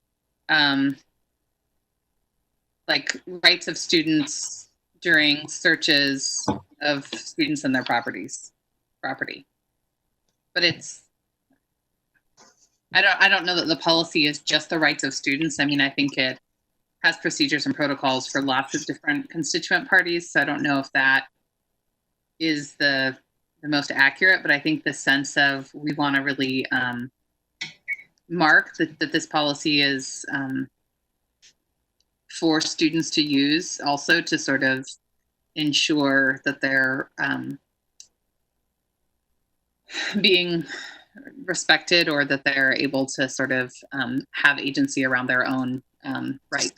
like rights of students during searches of students and their property. But I don't know that the policy is just the rights of students. I mean, I think it has procedures and protocols for lots of different constituent parties. So I don't know if that is the most accurate, but I think the sense of we want to really mark that this policy is for students to use, also to sort of ensure that they're being respected, or that they're able to sort of have agency around their own rights.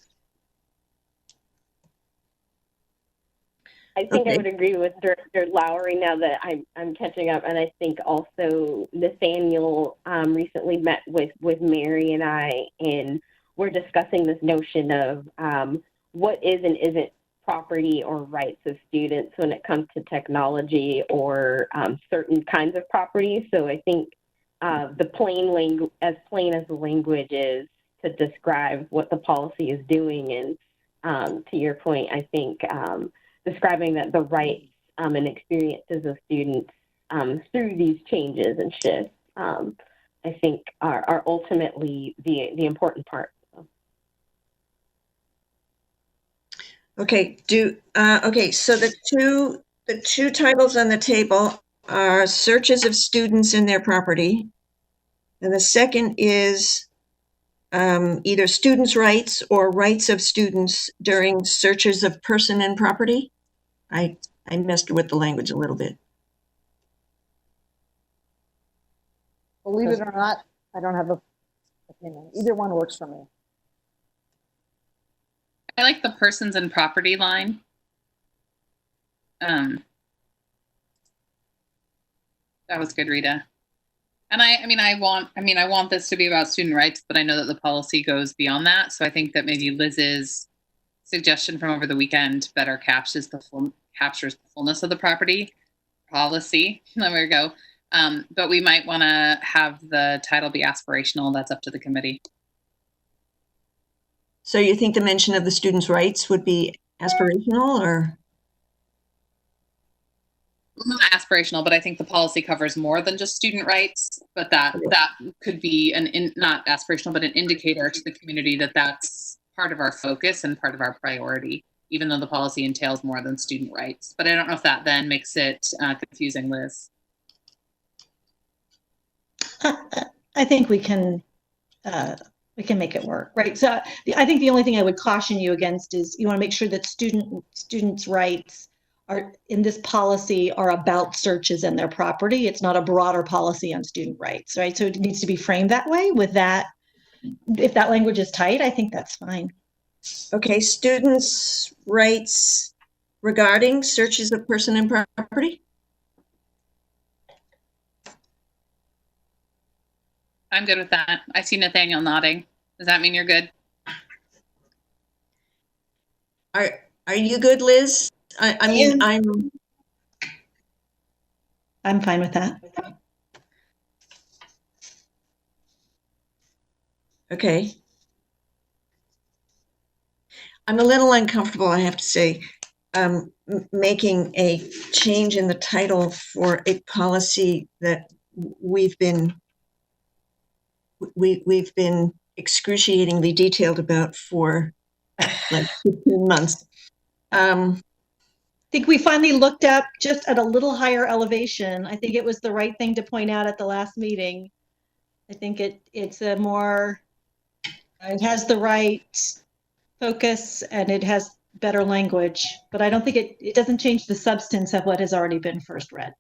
I think I would agree with Director Lowry now that I'm catching up, and I think also Nathaniel recently met with Mary and I, and we're discussing this notion of what is and isn't property or rights of students when it comes to technology or certain kinds of property. So I think the plain language, as plain as the language is, to describe what the policy is doing, and to your point, I think describing that the rights and experiences of students through these changes and shifts, I think are ultimately the important part. Okay, okay, so the two titles on the table are searches of students and their property. And the second is either students' rights or rights of students during searches of person and property. I messed with the language a little bit. believe it or not, I don't have a opinion. Either one works for me. I like the persons and property line. That was good, Rita. And I want this to be about student rights, but I know that the policy goes beyond that. So I think that maybe Liz's suggestion from over the weekend better captures the fullness of the property policy. There we go. But we might want to have the title be aspirational. That's up to the committee. So you think the mention of the students' rights would be aspirational, or? Not aspirational, but I think the policy covers more than just student rights. But that could be not aspirational, but an indicator to the community that that's part of our focus and part of our priority, even though the policy entails more than student rights. But I don't know if that then makes it confusing, Liz. I think we can make it work, right? So I think the only thing I would caution you against is you want to make sure that students' rights are in this policy are about searches and their property. It's not a broader policy on student rights, right? So it needs to be framed that way. With that, if that language is tight, I think that's fine. Okay, students' rights regarding searches of person and property? I'm good with that. I see Nathaniel nodding. Does that mean you're good? Are you good, Liz? I'm fine with that. Okay. I'm a little uncomfortable, I have to say, making a change in the title for a policy that we've been excruciatingly detailed about for like 15 months. I think we finally looked up just at a little higher elevation. I think it was the right thing to point out at the last meeting. I think it's a more, it has the right focus and it has better language, but I don't think it doesn't change the substance of what has already been first read.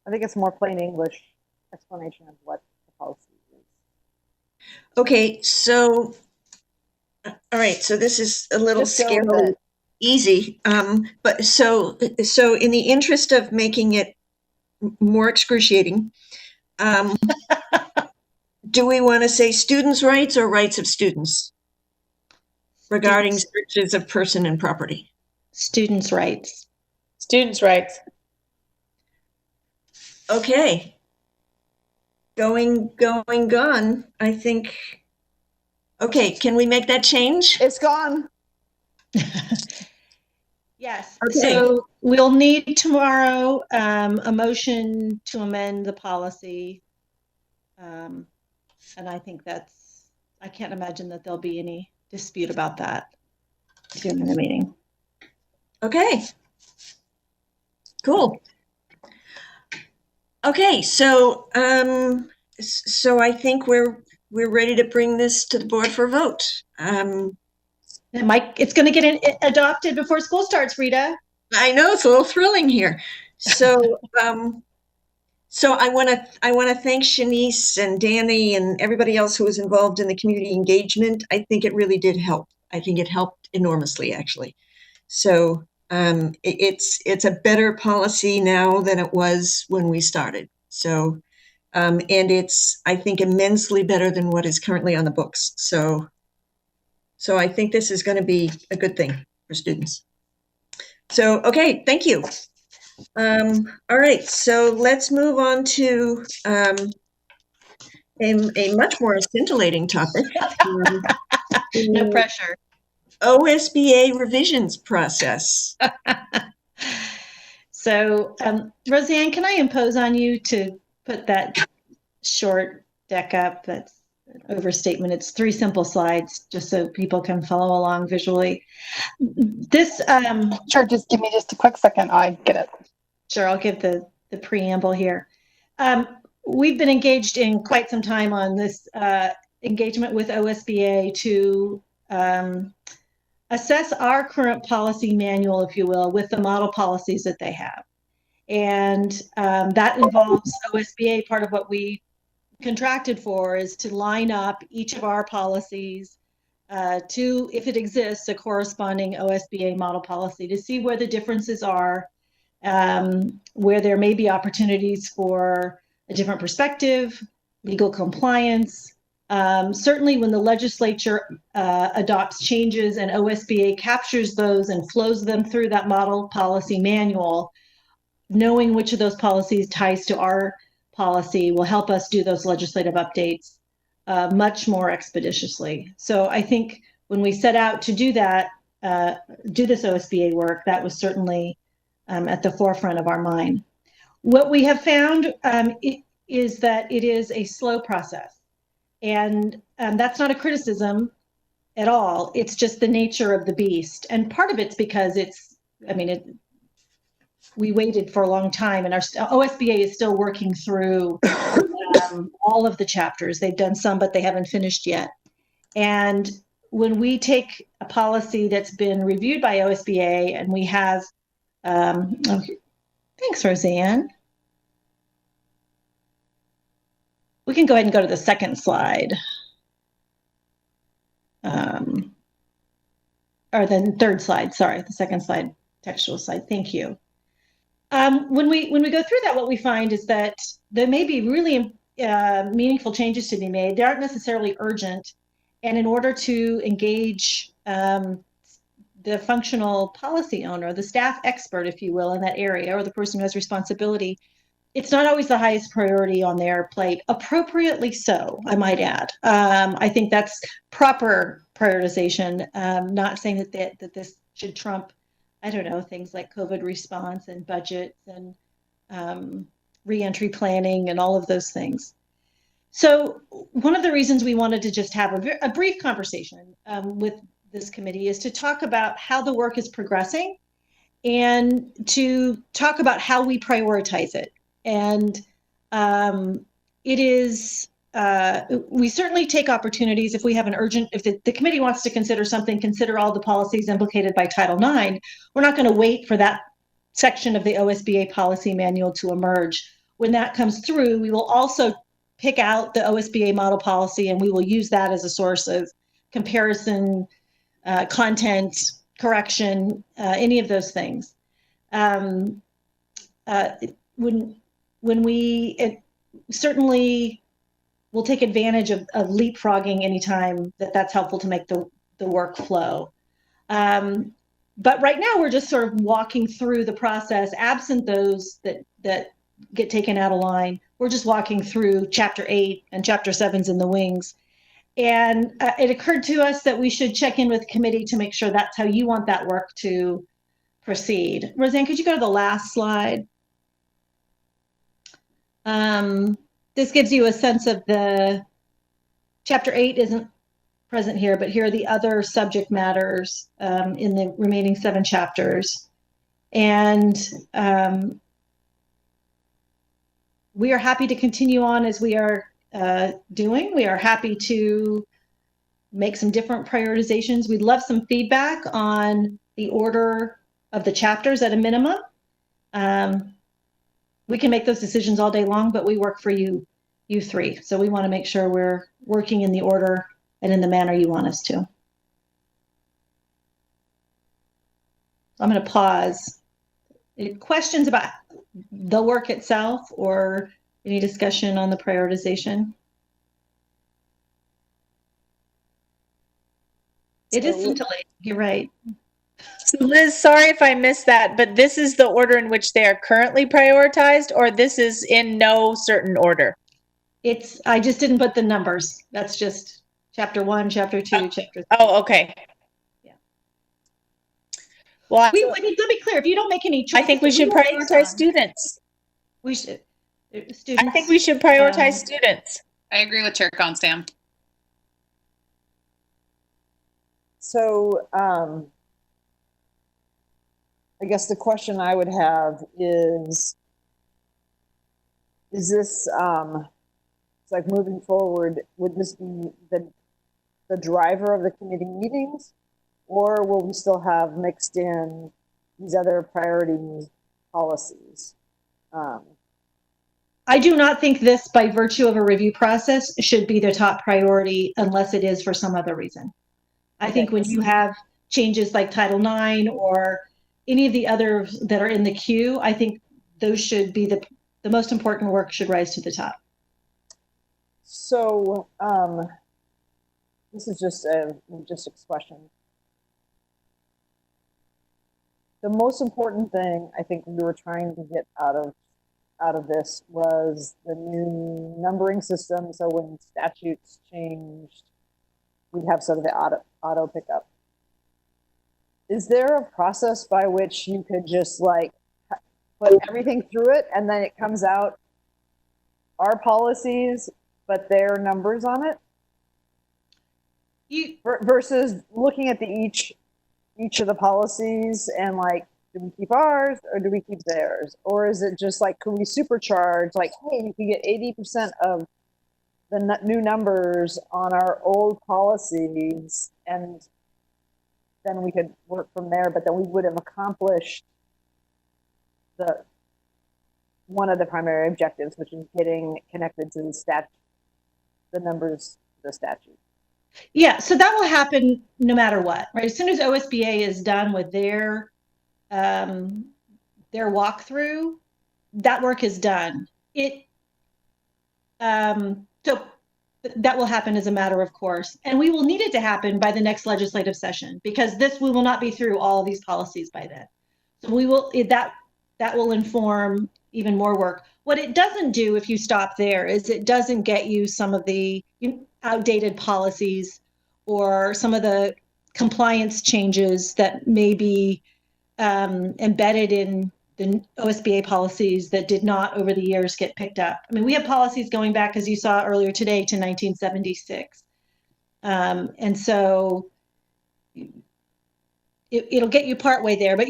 I think it's more plain English explanation of what the policy is. Okay, so, all right, so this is a little scary. Easy, but so in the interest of making it more excruciating, do we want to say students' rights or rights of students regarding searches of person and property? Students' rights. Students' rights. Okay. Gone, I think. Okay, can we make that change? It's gone. Yes. Okay. So we'll need tomorrow a motion to amend the policy. And I think I can't imagine that there'll be any dispute about that during the meeting. Okay. Cool. Okay, so I think we're ready to bring this to the board for a vote. It's going to get adopted before school starts, Rita. I know, it's a little thrilling here. So, so I want to thank Shanice and Danny and everybody else who was involved in the community engagement. I think it really did help. I think it helped enormously, actually. So it's a better policy now than it was when we started. So, and it's, I think, immensely better than what is currently on the books. So I think this is going to be a good thing for students. So, okay, thank you. All right, so let's move on to a much more scintillating topic. No pressure. OSBA revisions process. So, Roseanne, can I impose on you to put that short deck up? That's an overstatement. It's 3 simple slides, just so people can follow along visually. This, Sure, just give me just a quick second. I get it. Sure, I'll give the preamble here. We've been engaged in quite some time on this engagement with OSBA to assess our current policy manual, if you will, with the model policies that they have. And that involves OSBA. Part of what we contracted for is to line up each of our policies to, if it exists, a corresponding OSBA model policy to see where the differences are, where there may be opportunities for a different perspective, legal compliance. Certainly when the legislature adopts changes and OSBA captures those and flows them through that model policy manual, knowing which of those policies ties to our policy will help us do those legislative updates much more expeditiously. So I think when we set out to do that, do this OSBA work, that was certainly at the forefront of our mind. What we have found is that it is a slow process. And that's not a criticism at all. It's just the nature of the beast. And part of it's because we waited for a long time, and our OSBA is still working through all of the chapters. They've done some, but they haven't finished yet. And when we take a policy that's been reviewed by OSBA and we have, thanks, Roseanne. We can go ahead and go to the second slide. Or the third slide, sorry, the second slide, textual slide, thank you. When we go through that, what we find is that there may be really meaningful changes to be made. They aren't necessarily urgent. And in order to engage the functional policy owner, the staff expert, if you will, in that area, or the person who has responsibility, it's not always the highest priority on their plate, appropriately so, I might add. I think that's proper prioritization, not saying that this should trump, I don't know, things like COVID response and budgets and reentry planning and all of those things. So one of the reasons we wanted to just have a brief conversation with this committee is to talk about how the work is progressing and to talk about how we prioritize it. And it is, we certainly take opportunities if we have an urgent, if the committee wants to consider something, consider all the policies implicated by Title IX. We're not going to wait for that section of the OSBA policy manual to emerge. When that comes through, we will also pick out the OSBA model policy and we will use that as a source of comparison, content, correction, any of those things. When we certainly will take advantage of leapfrogging anytime that's helpful to make the workflow. But right now we're just sort of walking through the process, absent those that get taken out of line. We're just walking through Chapter 8 and Chapter 7's in the wings. And it occurred to us that we should check in with committee to make sure that's how you want that work to proceed. Roseanne, could you go to the last slide? This gives you a sense of the Chapter 8 isn't present here, but here are the other subject matters in the remaining 7 chapters. And we are happy to continue on as we are doing. We are happy to make some different prioritizations. We'd love some feedback on the order of the chapters at a minimum. We can make those decisions all day long, but we work for you three. So we want to make sure we're working in the order and in the manner you want us to. I'm going to pause. Any questions about the work itself or any discussion on the prioritization? It is scintillating, you're right. So Liz, sorry if I missed that, but this is the order in which they are currently prioritized, or this is in no certain order? I just didn't put the numbers. That's just Chapter 1, Chapter 2, Chapter 3. Oh, okay. Yeah. Well, let me clear. If you don't make any choices, I think we should prioritize students. We should. Students. I think we should prioritize students. I agree with Chair Constam. So I guess the question I would have is this, it's like moving forward, would this be the driver of the committee meetings, or will we still have mixed in these other priority policies? I do not think this, by virtue of a review process, should be the top priority unless it is for some other reason. I think when you have changes like Title IX or any of the others that are in the queue, I think those should be the most important work should rise to the top. So this is just a logistics question. The most important thing I think we were trying to get out of this was the new numbering system. So when statutes changed, we'd have sort of the auto pickup. Is there a process by which you could just like put everything through it and then it comes out our policies, but their numbers on it? Versus looking at each of the policies and like, do we keep ours or do we keep theirs? Or is it just like, can we supercharge? Like, hey, you can get 80% of the new numbers on our old policies, and then we could work from there. But then we would have accomplished one of the primary objectives, which is getting connected to the numbers, the statute. Yeah, so that will happen no matter what, right? As soon as OSBA is done with their walkthrough, that work is done. So that will happen as a matter of course, and we will need it to happen by the next legislative session, because we will not be through all of these policies by then. So we will that will inform even more work. What it doesn't do, if you stop there, is it doesn't get you some of the outdated policies or some of the compliance changes that may be embedded in the OSBA policies that did not over the years get picked up. I mean, we have policies going back, as you saw earlier today, to 1976. And so it'll get you partway there, but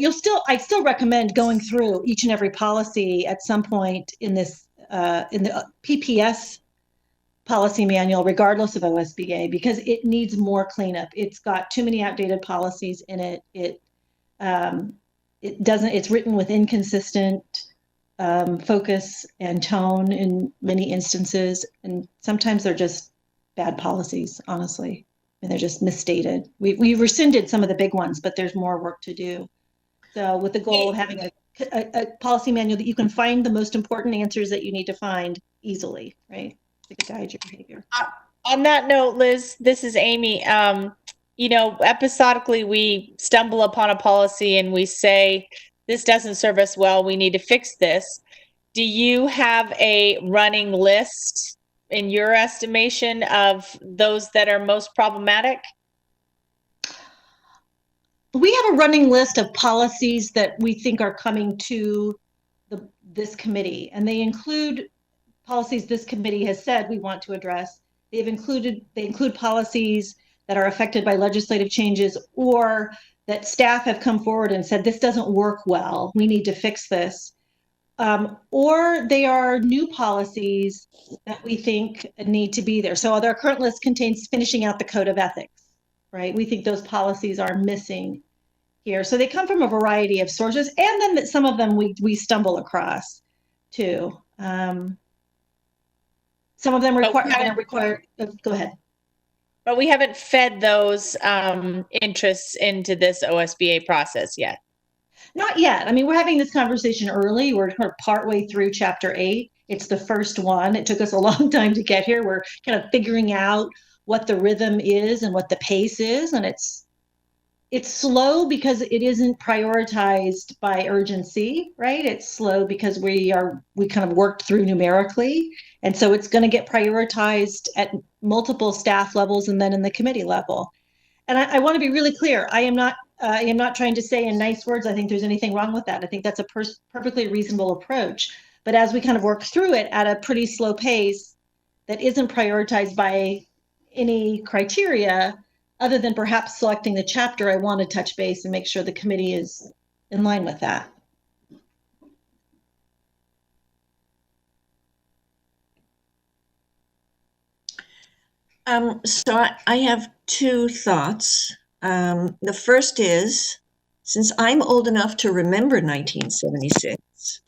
I still recommend going through each and every policy at some point in this, in the PPS policy manual, regardless of OSBA, because it needs more cleanup. It's got too many outdated policies in it. It's written with inconsistent focus and tone in many instances. And sometimes they're just bad policies, honestly. And they're just misstated. We rescinded some of the big ones, but there's more work to do. So with the goal of having a policy manual that you can find the most important answers that you need to find easily, right? To guide your behavior. On that note, Liz, this is Amy. Episodically, we stumble upon a policy and we say, this doesn't serve us well, we need to fix this. Do you have a running list in your estimation of those that are most problematic? We have a running list of policies that we think are coming to this committee, and they include policies this committee has said we want to address. They include policies that are affected by legislative changes, or that staff have come forward and said, this doesn't work well, we need to fix this. Or they are new policies that we think need to be there. So our current list contains finishing out the code of ethics, right? We think those policies are missing here. So they come from a variety of sources, and then some of them we stumble across too. Some of them require, go ahead. But we haven't fed those interests into this OSBA process yet. Not yet. I mean, we're having this conversation early. We're kind of partway through Chapter 8. It's the first one. It took us a long time to get here. We're kind of figuring out what the rhythm is and what the pace is. And it's slow because it isn't prioritized by urgency, right? It's slow because we kind of worked through numerically. And so it's going to get prioritized at multiple staff levels and then in the committee level. And I want to be really clear. I am not trying to say in nice words, I think there's anything wrong with that. I think that's a perfectly reasonable approach. But as we kind of work through it at a pretty slow pace that isn't prioritized by any criteria, other than perhaps selecting the chapter, I want to touch base and make sure the committee is in line with that. So I have two thoughts. The first is, since I'm old enough to remember 1976,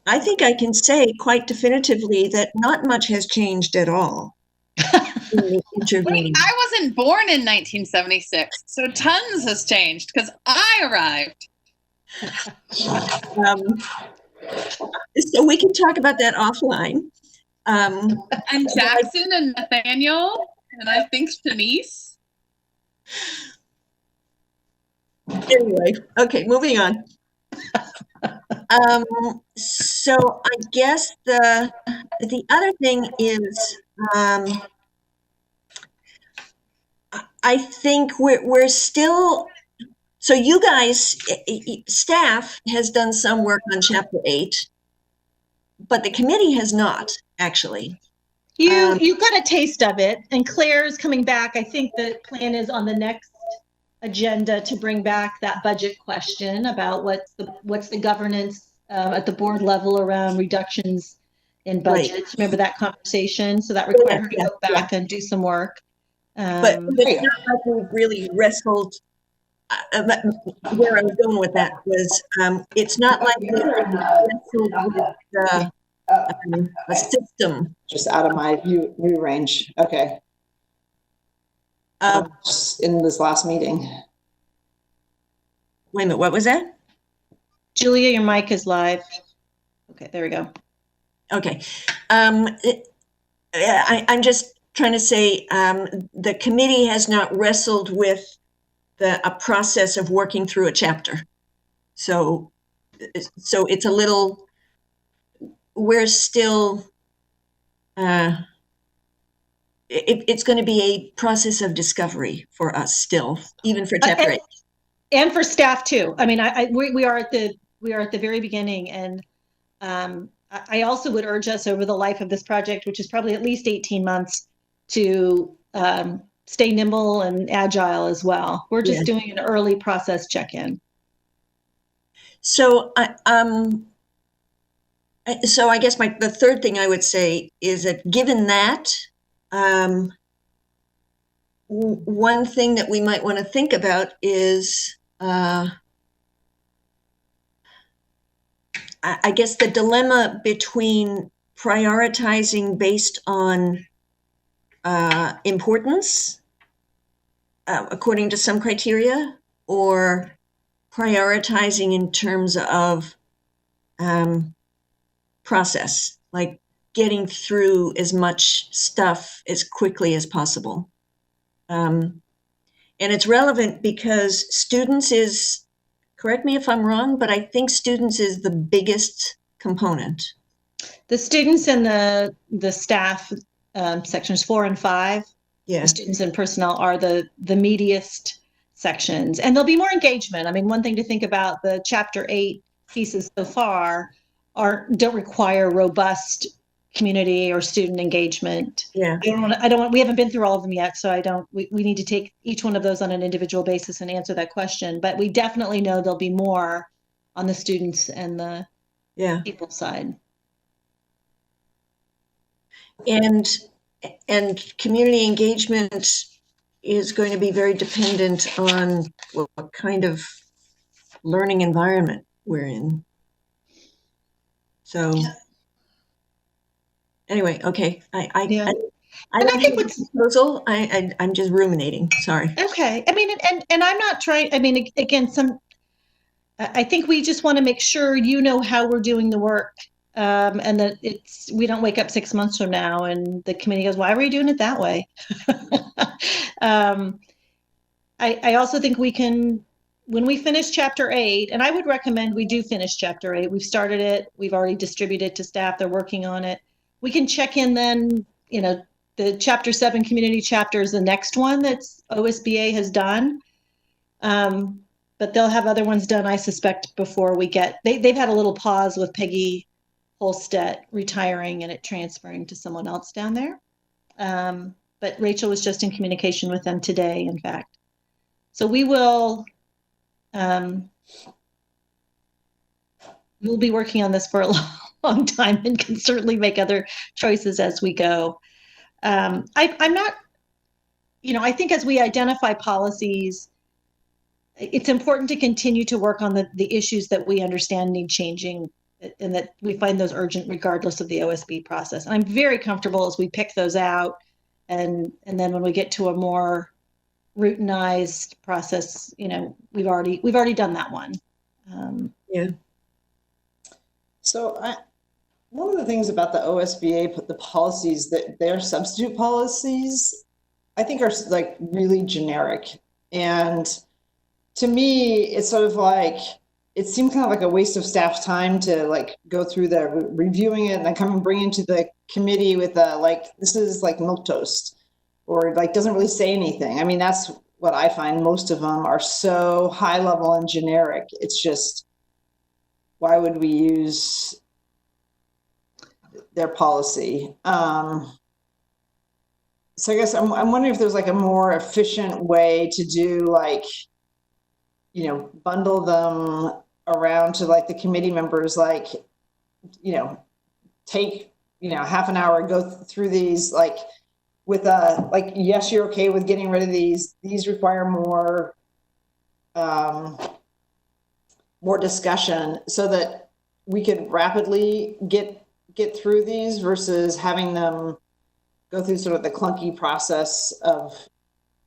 I think I can say quite definitively that not much has changed at all in the intervening. I wasn't born in 1976, so tons has changed because I arrived. So we can talk about that offline. And Jackson and Nathaniel, and I think Shanice. Anyway, okay, moving on. So I guess the other thing is, I think we're still, so you guys, staff has done some work on Chapter 8, but the committee has not, actually. You got a taste of it, and Claire's coming back. I think the plan is on the next agenda to bring back that budget question about what's the governance at the board level around reductions in budgets. Right. Remember that conversation? So that required her to go back and do some work. But it's not like we've really wrestled. Where I was going with that was, it's not like we've wrestled with a system. Just out of my view range. Okay. In this last meeting. Wait a minute, what was that? Julia, your mic is live. Okay, there we go. Okay. I'm just trying to say, the committee has not wrestled with a process of working through a chapter. So it's a little, we're still, it's going to be a process of discovery for us still, even for Chapter 8. And for staff too. I mean, we are at the very beginning, and I also would urge us over the life of this project, which is probably at least 18 months, to stay nimble and agile as well. We're just doing an early process check-in. So so I guess the third thing I would say is that given that, one thing that we might want to think about is, I guess, the dilemma between prioritizing based on importance, according to some criteria, or prioritizing in terms of process, like getting through as much stuff as quickly as possible. And it's relevant because students is, correct me if I'm wrong, but I think students is the biggest component. The students and the staff, sections 4 and 5, the students and personnel are the meatiest sections, and there'll be more engagement. I mean, one thing to think about, the Chapter 8 pieces so far don't require robust community or student engagement. Yeah. We haven't been through all of them yet, so we need to take each one of those on an individual basis and answer that question. But we definitely know there'll be more on the students and the people side. And community engagement is going to be very dependent on what kind of learning environment we're in. So anyway, okay. I don't think it's a proposal. I'm just ruminating. Sorry. Okay. I mean, and I'm not trying. I mean, again, I think we just want to make sure you know how we're doing the work, and that we don't wake up 6 months from now and the committee goes, "Why were you doing it that way?" I also think we can, when we finish Chapter 8, and I would recommend we do finish Chapter 8. We've started it. We've already distributed it to staff. They're working on it. We can check in then, the Chapter 7 community chapter is the next one that's OSBA has done. But they'll have other ones done, I suspect, before we get, they've had a little pause with Peggy Holstead retiring and it transferring to someone else down there. But Rachel was just in communication with them today, in fact. So we'll be working on this for a long time and can certainly make other choices as we go. I'm not, I think as we identify policies, it's important to continue to work on the issues that we understand need changing, and that we find those urgent regardless of the OSB process. And I'm very comfortable as we pick those out, and then when we get to a more routinized process, we've already done that one. Yeah. So one of the things about the OSBA, the policies, that their substitute policies, I think are like really generic. And to me, it's sort of like, it seemed kind of like a waste of staff's time to like go through the reviewing it and then come and bring into the committee with this is like milquetoast, or like doesn't really say anything. I mean, that's what I find. Most of them are so high level and generic. It's just, why would we use their policy? So I guess I'm wondering if there's like a more efficient way to do, like, bundle them around to like the committee members, like, take, half an hour, go through these, like with like, yes, you're okay with getting rid of these require more, more discussion, so that we could rapidly get through these versus having them go through sort of the clunky process of,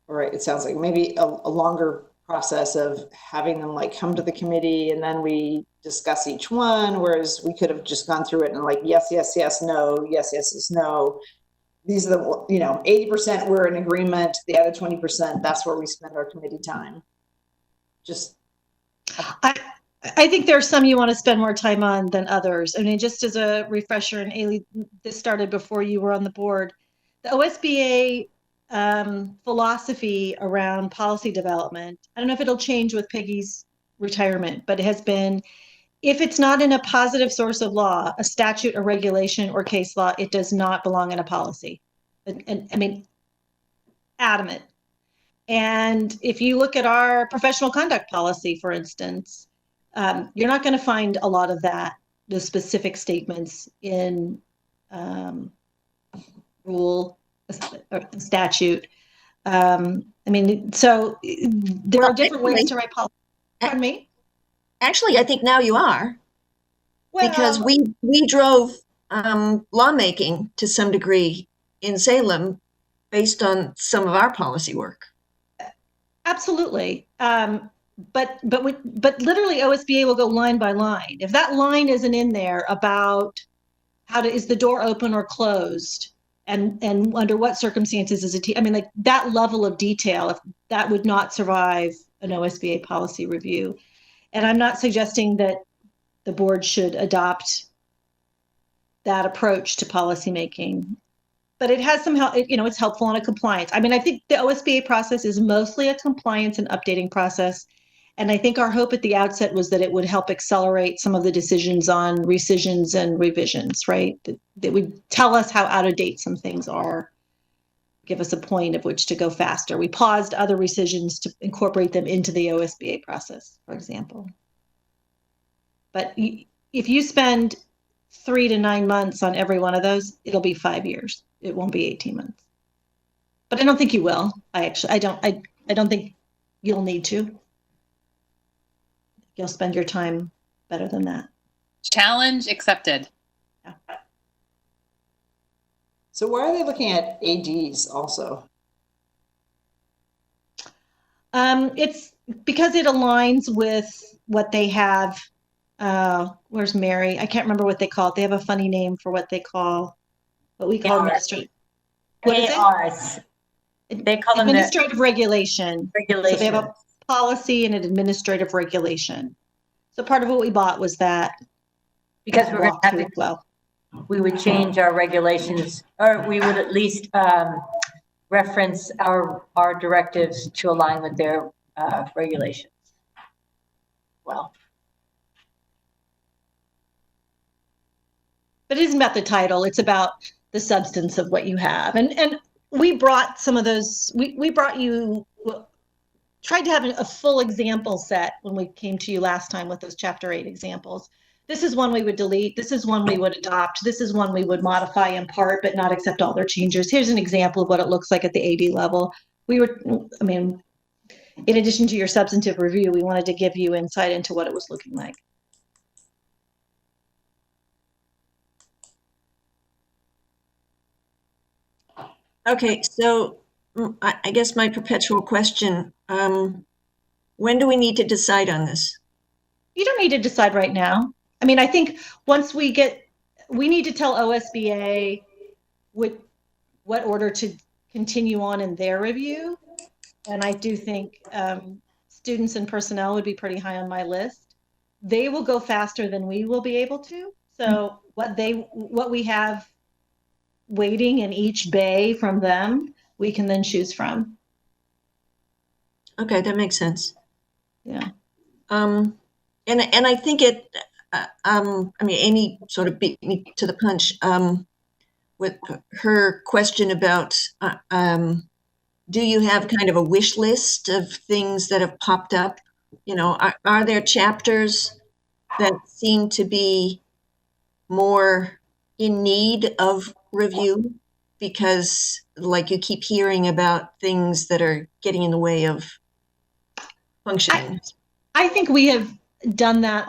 or it sounds like maybe a longer process of having them like come to the committee and then we discuss each one, whereas we could have just gone through it and like, yes, yes, yes, no, yes, yes, yes, no. These are the, 80% we're in agreement, the other 20%, that's where we spend our committee time. Just. I think there are some you want to spend more time on than others. I mean, just as a refresher, and Ailey, this started before you were on the board, the OSBA philosophy around policy development, I don't know if it'll change with Peggy's retirement, but it has been, if it's not in a positive source of law, a statute, a regulation, or case law, it does not belong in a policy. And I mean, adamant. And if you look at our professional conduct policy, for instance, you're not going to find a lot of that, the specific statements in rule or statute. I mean, so there are different ways to write policy. Pardon me? Actually, I think now you are. Well, because we drove lawmaking to some degree in Salem based on some of our policy work. Absolutely. But literally OSBA will go line by line. If that line isn't in there about is the door open or closed, and under what circumstances is it, I mean, like that level of detail, if that would not survive an OSBA policy review. And I'm not suggesting that the board should adopt that approach to policymaking, but it has some help, it's helpful on a compliance. I mean, I think the OSBA process is mostly a compliance and updating process. And I think our hope at the outset was that it would help accelerate some of the decisions on rescissions and revisions, right? That would tell us how out of date some things are, give us a point of which to go faster. We paused other rescissions to incorporate them into the OSBA process, for example. But if you spend 3 to 9 months on every one of those, it'll be 5 years. It won't be 18 months. But I don't think you will. I don't think you'll need to. You'll spend your time better than that. Challenge accepted. Yeah. So why are they looking at ADs also? It's because it aligns with what they have. Where's Mary? I can't remember what they call it. They have a funny name for what they call, what we call administrative. What is it? They call them administrative regulation. Regulation. So they have a policy and an administrative regulation. So part of what we bought was that. Because we're going to have to, we would change our regulations, or we would at least reference our directives to align with their regulations. Well. But it isn't about the title, it's about the substance of what you have. And we brought some of those, we brought you, tried to have a full example set when we came to you last time with those Chapter 8 examples. This is one we would delete. This is one we would adopt. This is one we would modify in part, but not accept all their changes. Here's an example of what it looks like at the AD level. in addition to your substantive review, we wanted to give you insight into what it was looking like. Okay, so I guess my perpetual question, when do we need to decide on this? You don't need to decide right now. I mean, I think once we need to tell OSBA what order to continue on in their review. And I do think students and personnel would be pretty high on my list. They will go faster than we will be able to. So what we have waiting in each bay from them, we can then choose from. Okay, that makes sense. Yeah. And I think I mean, Amy sort of beat me to the punch with her question about do you have kind of a wish list of things that have popped up? You know, are there chapters that seem to be more in need of review? Because like you keep hearing about things that are getting in the way of functioning. I think we have done that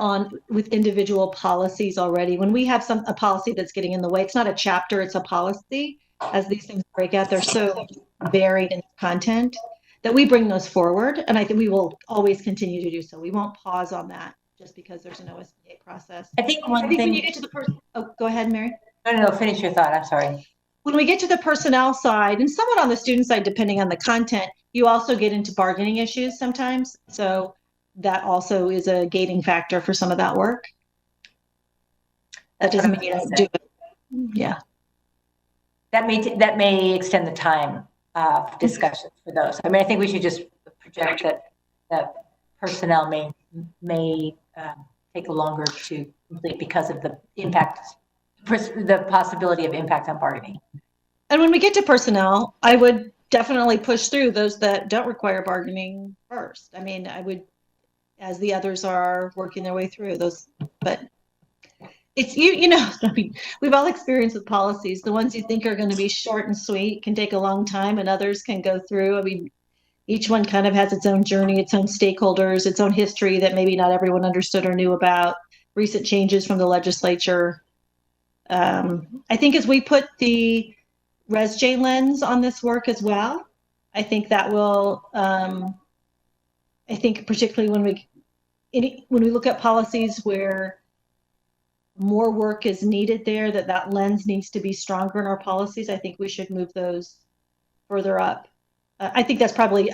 with individual policies already. When we have a policy that's getting in the way, it's not a chapter, it's a policy. As these things break out, they're so varied in content that we bring those forward. And I think we will always continue to do so. We won't pause on that just because there's an OSBA process. I think when you get to the person, oh, go ahead, Mary. No, finish your thought. I'm sorry. When we get to the personnel side and somewhat on the student side, depending on the content, you also get into bargaining issues sometimes. So that also is a gating factor for some of that work. That doesn't mean you don't do it. Yeah. That may extend the time of discussion for those. I mean, I think we should just project that personnel may take longer to complete because of the impact, the possibility of impact on bargaining. And when we get to personnel, I would definitely push through those that don't require bargaining first. I mean, I would, as the others are working their way through those, but it's, you know, I mean, we've all experienced with policies. The ones you think are going to be short and sweet can take a long time, and others can go through. I mean, each one kind of has its own journey, its own stakeholders, its own history that maybe not everyone understood or knew about, recent changes from the legislature. I think as we put the ResJ lens on this work as well, I think that will, I think particularly when we look at policies where more work is needed there, that lens needs to be stronger in our policies, I think we should move those further up. I think that's probably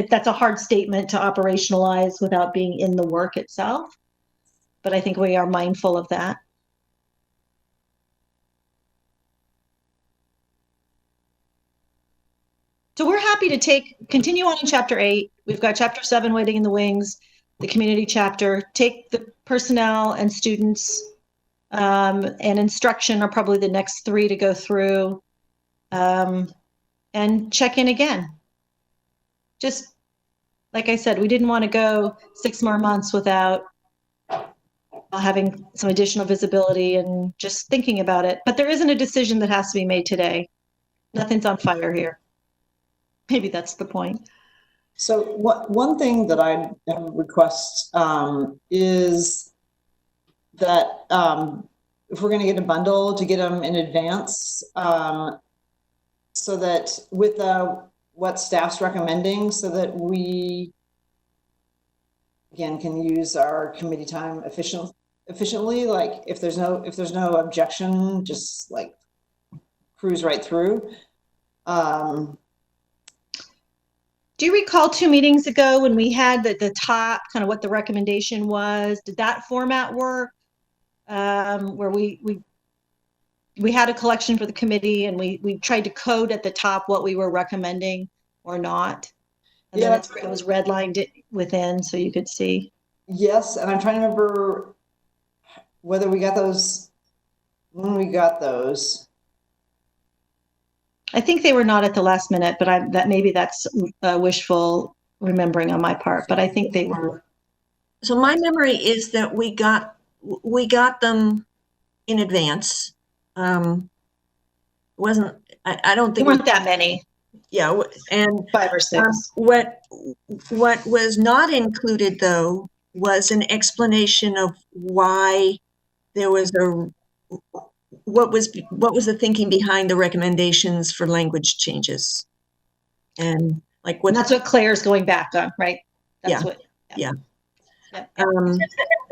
that's a hard statement to operationalize without being in the work itself, but I think we are mindful of that. So we're happy to continue on in chapter 8. We've got chapter 7 waiting in the wings, the community chapter. Take the personnel and students and instruction are probably the next 3 to go through and check in again. Just like I said, we didn't want to go 6 more months without having some additional visibility and just thinking about it. But there isn't a decision that has to be made today. Nothing's on fire here. Maybe that's the point. So one thing that I request is that if we're going to get a bundle, to get them in advance, so that with what staff's recommending, so that we again can use our committee time efficiently. Like if there's no objection, just like cruise right through. Do you recall 2 meetings ago when we had the top, kind of what the recommendation was? Did that format work? Where we had a collection for the committee and we tried to code at the top what we were recommending or not. And then it was redlined within so you could see. Yes, and I'm trying to remember whether we got those, when we got those. I think they were not at the last minute, but maybe that's wishful remembering on my part, but I think they were. So my memory is that we got them in advance. I don't think there weren't that many. Yeah, and 5 or 6. what was not included though was an explanation of why there was what was the thinking behind the recommendations for language changes, and like what And that's what Claire's going back on, right? That's Yeah. what. Yeah. Yeah.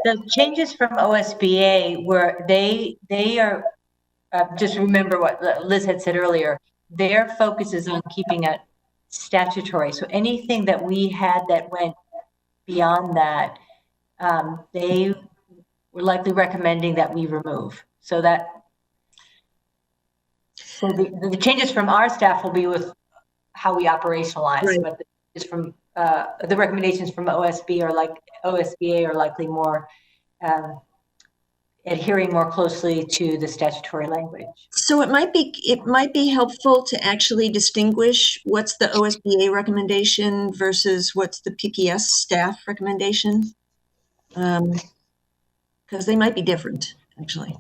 The changes from OSBA were they are just remember what Liz had said earlier. Their focus is on keeping it statutory. So anything that we had that went beyond that, they were likely recommending that we remove. So that the changes from our staff will be with how we operationalize, Right. but it's from the recommendations from OSBA are likely more adhering more closely to the statutory language. So it might be helpful to actually distinguish what's the OSBA recommendation versus what's the PPS staff recommendation, because they might be different actually,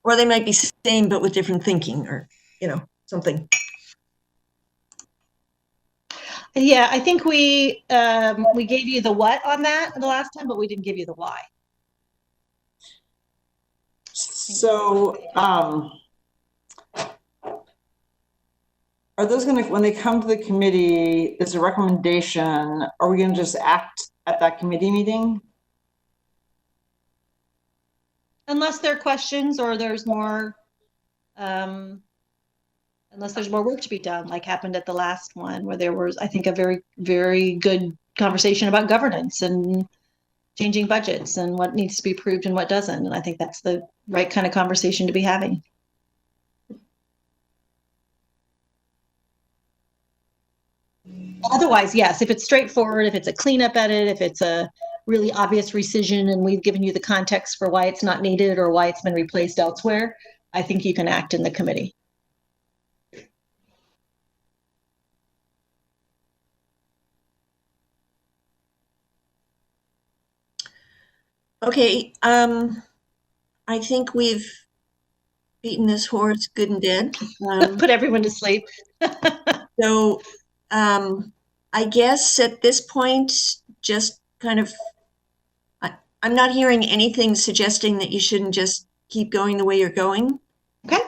or they might be same but with different thinking, or something. Yeah, I think we gave you the what on that the last time, but we didn't give you the why. So, are those going to, when they come to the committee, as a recommendation, are we going to just act at that committee meeting? Unless there are questions or there's more, unless there's more work to be done, like happened at the last one, where there was, I think, a very, very good conversation about governance and changing budgets and what needs to be approved and what doesn't. And I think that's the right kind of conversation to be having. Otherwise, yes, if it's straightforward, if it's a cleanup edit, if it's a really obvious rescission and we've given you the context for why it's not needed or why it's been replaced elsewhere, I think you can act in the committee. Okay, I think we've beaten this horse good and dead. Put everyone to sleep. So I guess at this point, just kind of, I'm not hearing anything suggesting that you shouldn't just keep going the way you're going. Okay.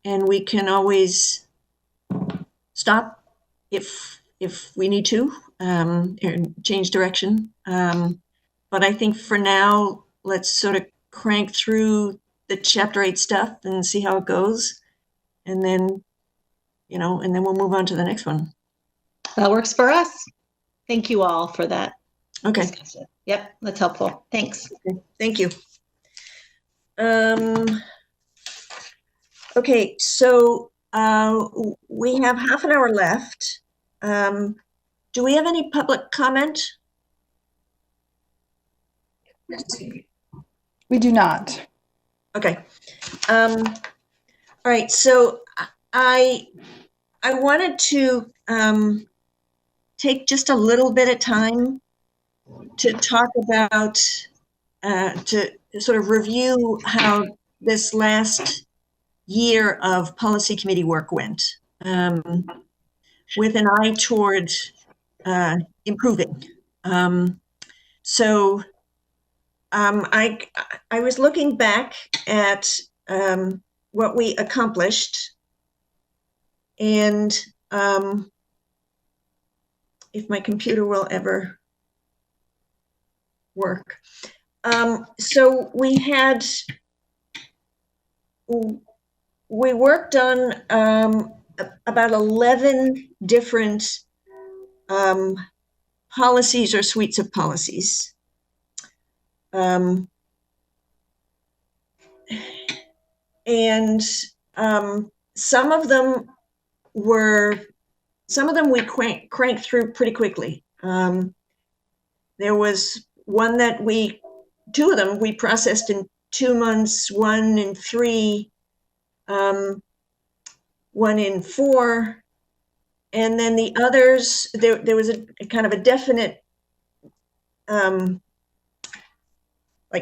And we can always stop if we need to, and change direction. But I think for now, let's sort of crank through the Chapter 8 stuff and see how it goes. And then, and then we'll move on to the next one. That works for us. Thank you all for that. Okay. Discussion. Yep, that's helpful. Thanks. Okay, thank you. Okay, so we have half an hour left. Do we have any public comment? We do not. Okay. All right, so I wanted to take just a little bit of time to talk about, to sort of review how this last year of policy committee work went, with an eye toward improving. So I was looking back at what we accomplished, and if my computer will ever work. So we worked on about 11 different policies or suites of policies. And some of them we cranked through pretty quickly. There was two of them we processed in 2 months, one in 3, one in 4, and then the others, there was a kind of a definite, like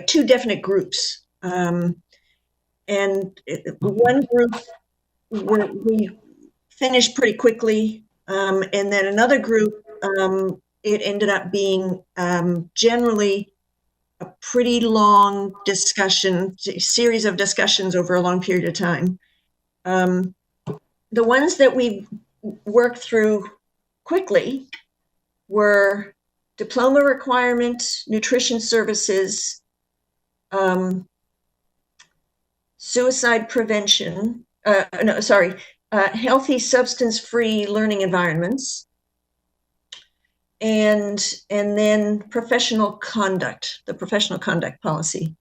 2 definite groups. And one group we finished pretty quickly. And then another group, it ended up being generally a pretty long discussion, series of discussions over a long period of time. The ones that we worked through quickly were diploma requirement, nutrition services, suicide prevention, healthy substance-free learning environments, and then professional conduct, the professional conduct policy,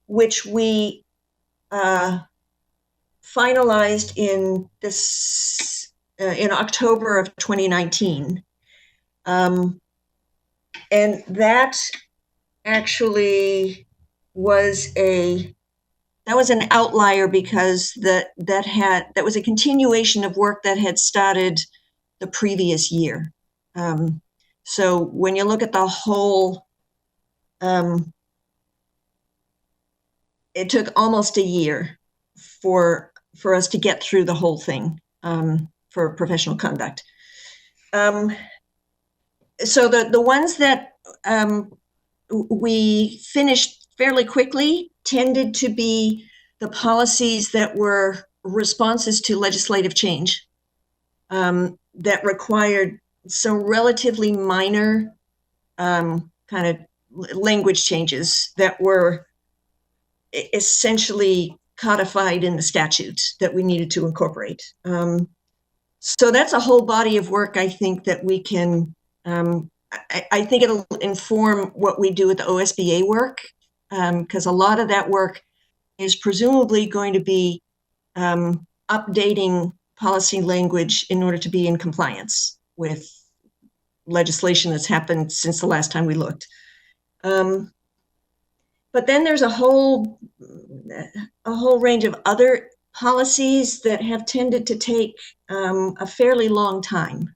which we finalized in October of 2019. And that actually was an outlier because that was a continuation of work that had started the previous year. So when you look at the whole, it took almost a year for us to get through the whole thing for professional conduct. So the ones that we finished fairly quickly tended to be the policies that were responses to legislative change that required some relatively minor kind of language changes that were essentially codified in the statutes that we needed to incorporate. So that's a whole body of work, I think, that we can, I think it'll inform what we do with the OSBA work, because a lot of that work is presumably going to be updating policy language in order to be in compliance with legislation that's happened since the last time we looked. But then there's a whole range of other policies that have tended to take a fairly long time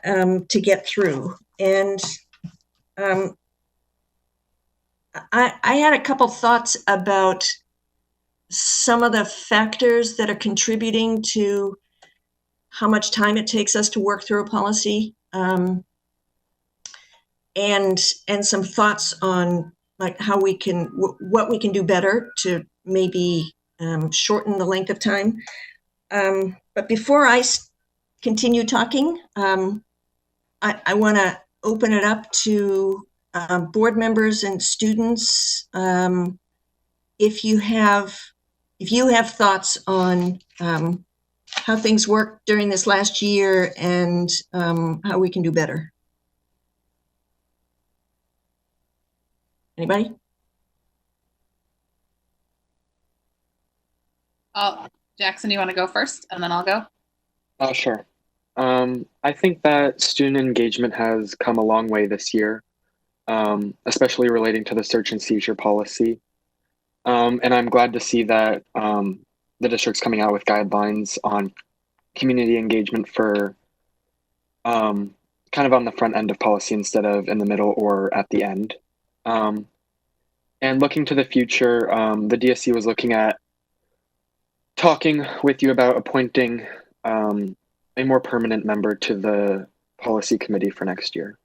to get through. And I had a couple thoughts about some of the factors that are contributing to how much time it takes us to work through a policy, and some thoughts on like how we can, what we can do better to maybe shorten the length of time. But before I continue talking, I want to open it up to board members and students. If you have thoughts on how things worked during this last year and how we can do better. Anybody? Jackson, you want to go first and then I'll go? Sure. I think that student engagement has come a long way this year, especially relating to the search and seizure policy. And I'm glad to see that the district's coming out with guidelines on community engagement for kind of on the front end of policy instead of in the middle or at the end. And looking to the future, the DSC was looking at talking with you about appointing a more permanent member to the policy committee for next year.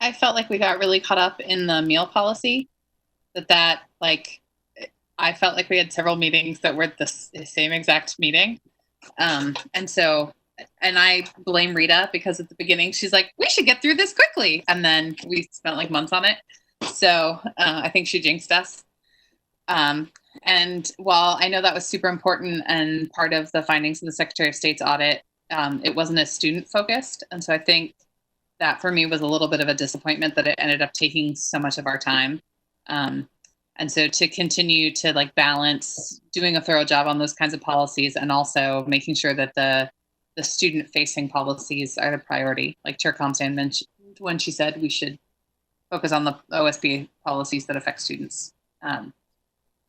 I felt like we got really caught up in the meal policy, that like, I felt like we had several meetings that were the same exact meeting. And I blame Rita because at the beginning she's like, we should get through this quickly. And then we spent like months on it. So I think she jinxed us. And while I know that was super important and part of the findings of the Secretary of State's audit, it wasn't as student focused. And so I think that for me was a little bit of a disappointment that it ended up taking so much of our time. And so to continue to like balance doing a thorough job on those kinds of policies and also making sure that the student facing policies are the priority, like Chair Comstand mentioned when she said we should focus on the OSBA policies that affect students.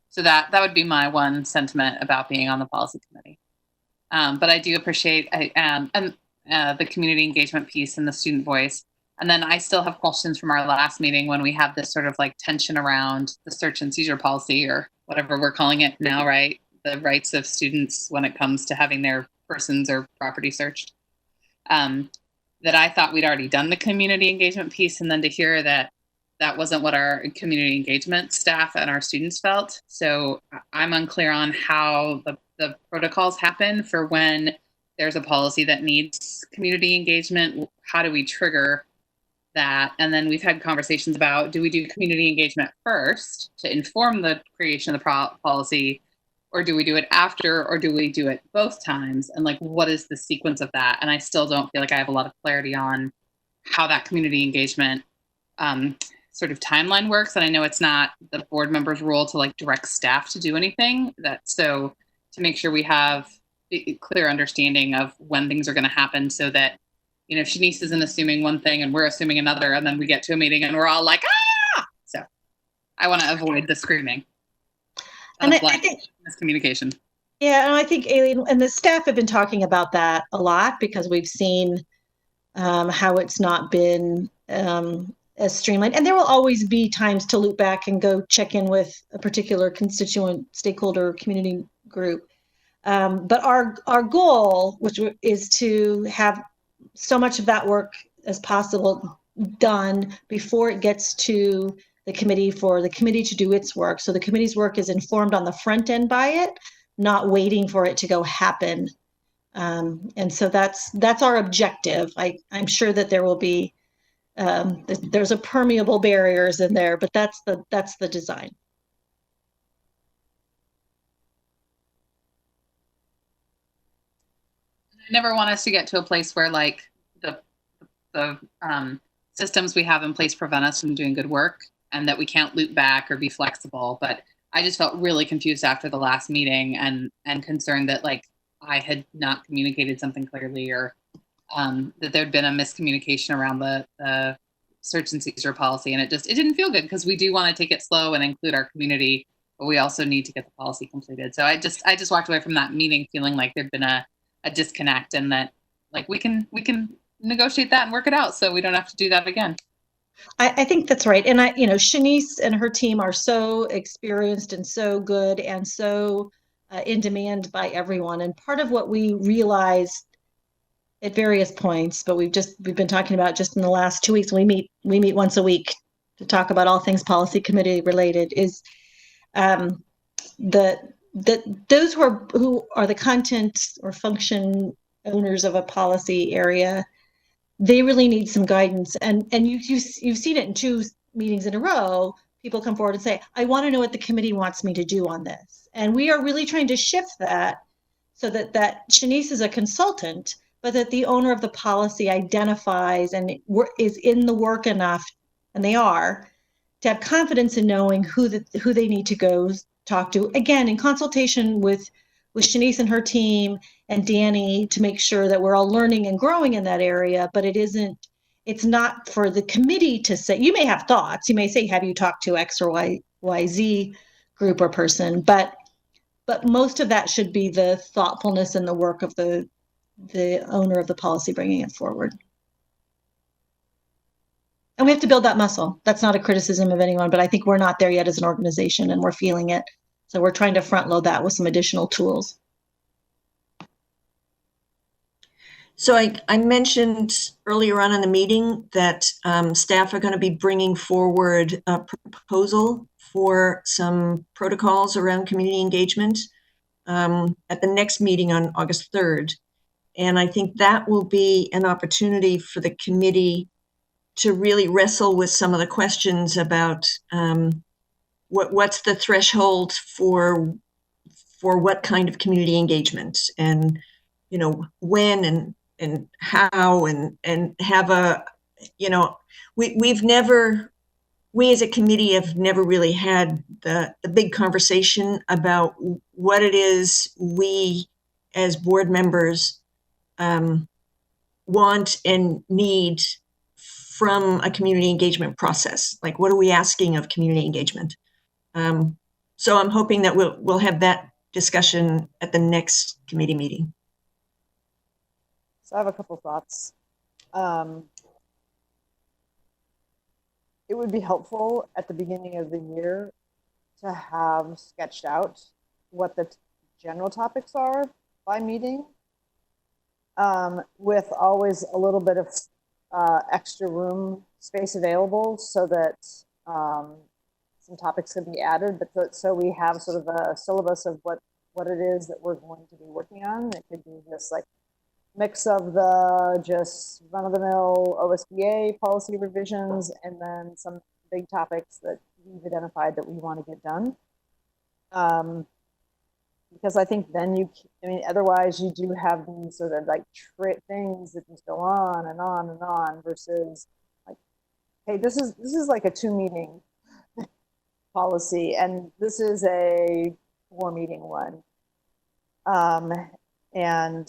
So that would be my one sentiment about being on the policy committee. But I do appreciate the community engagement piece and the student voice. And then I still have questions from our last meeting when we have this sort of like tension around the search and seizure policy, or whatever we're calling it now, right? The rights of students when it comes to having their persons or property searched. That I thought we'd already done the community engagement piece, and then to hear that that wasn't what our community engagement staff and our students felt. So I'm unclear on how the protocols happen for when there's a policy that needs community engagement. How do we trigger that? And then we've had conversations about, do we do community engagement first to inform the creation of the policy, or do we do it after, or do we do it both times? And like, what is the sequence of that? And I still don't feel like I have a lot of clarity on how that community engagement sort of timeline works. And I know it's not the board member's role to like direct staff to do anything. So to make sure we have a clear understanding of when things are going to happen, so that, you know, Shanice isn't assuming one thing and we're assuming another, and then we get to a meeting and we're all like, ah! So I want to avoid the screaming. And I think miscommunication. Yeah, and I think Aileen and the staff have been talking about that a lot, because we've seen how it's not been as streamlined. And there will always be times to loop back and go check in with a particular constituent, stakeholder, community group. But our goal, which is to have so much of that work as possible done before it gets to the committee, for the committee to do its work. So the committee's work is informed on the front end by it, not waiting for it to go happen. And so that's our objective. I'm sure that there will be there's a permeable barriers in there, but that's the design. I never want us to get to a place where like the systems we have in place prevent us from doing good work, and that we can't loop back or be flexible. But I just felt really confused after the last meeting, and concerned that like I had not communicated something clearly, or that there'd been a miscommunication around the search and seizure policy. And it didn't feel good, because we do want to take it slow and include our community, but we also need to get the policy completed. So I just walked away from that meeting feeling like there'd been a disconnect, and that like we can negotiate that and work it out, so we don't have to do that again. I think that's right. And Shanice and her team are so experienced and so good and so in demand by everyone. And part of what we realized at various points, but we've been talking about just in the last 2 weeks, we meet once a week to talk about all things policy committee related, is those who are the content or function owners of a policy area, they really need some guidance. And you've seen it in 2 meetings in a row. People come forward and say, I want to know what the committee wants me to do on this. And we are really trying to shift that so that Shanice is a consultant, but that the owner of the policy identifies and is in the work enough, and they are, to have confidence in knowing who they need to go talk to, again, in consultation with Shanice and her team and Danny, to make sure that we're all learning and growing in that area. But it's not for the committee to say. You may have thoughts. You may say, have you talked to X or Y, Z group or person? But most of that should be the thoughtfulness and the work of the owner of the policy bringing it forward. And we have to build that muscle. That's not a criticism of anyone, but I think we're not there yet as an organization, and we're feeling it. So we're trying to front load that with some additional tools. So I mentioned earlier on in the meeting that staff are going to be bringing forward a proposal for some protocols around community engagement at the next meeting on August 3rd. And I think that will be an opportunity for the committee to really wrestle with some of the questions about what's the threshold for what kind of community engagement, and when and how, and have a we as a committee have never really had the big conversation about what it is we as board members want and need from a community engagement process. Like, what are we asking of community engagement? So I'm hoping that we'll have that discussion at the next committee meeting. So I have a couple thoughts. it would be helpful at the beginning of the year to have sketched out what the general topics are by meeting, with always a little bit of extra room space available so that some topics can be added, but so we have sort of a syllabus of what it is that we're going to be working on. It could be just like mix of the just run-of-the-mill OSBA policy revisions and then some big topics that we've identified that we want to get done. Because I think then otherwise you do have these sort of like things that just go on and on and on versus like, hey, this is like a 2-meeting policy and this is a 4-meeting one. And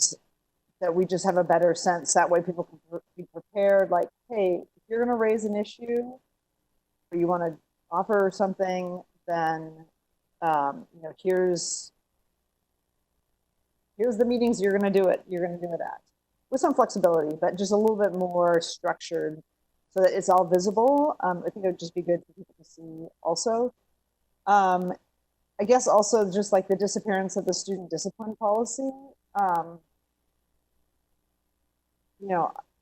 that we just have a better sense. That way people can be prepared, like, hey, if you're going to raise an issue or you want to offer something, then, here's the meetings you're going to do it. You're going to do it at. With some flexibility, but just a little bit more structured so that it's all visible. I think it would just be good for people to see also. I guess also just like the disappearance of the student discipline policy.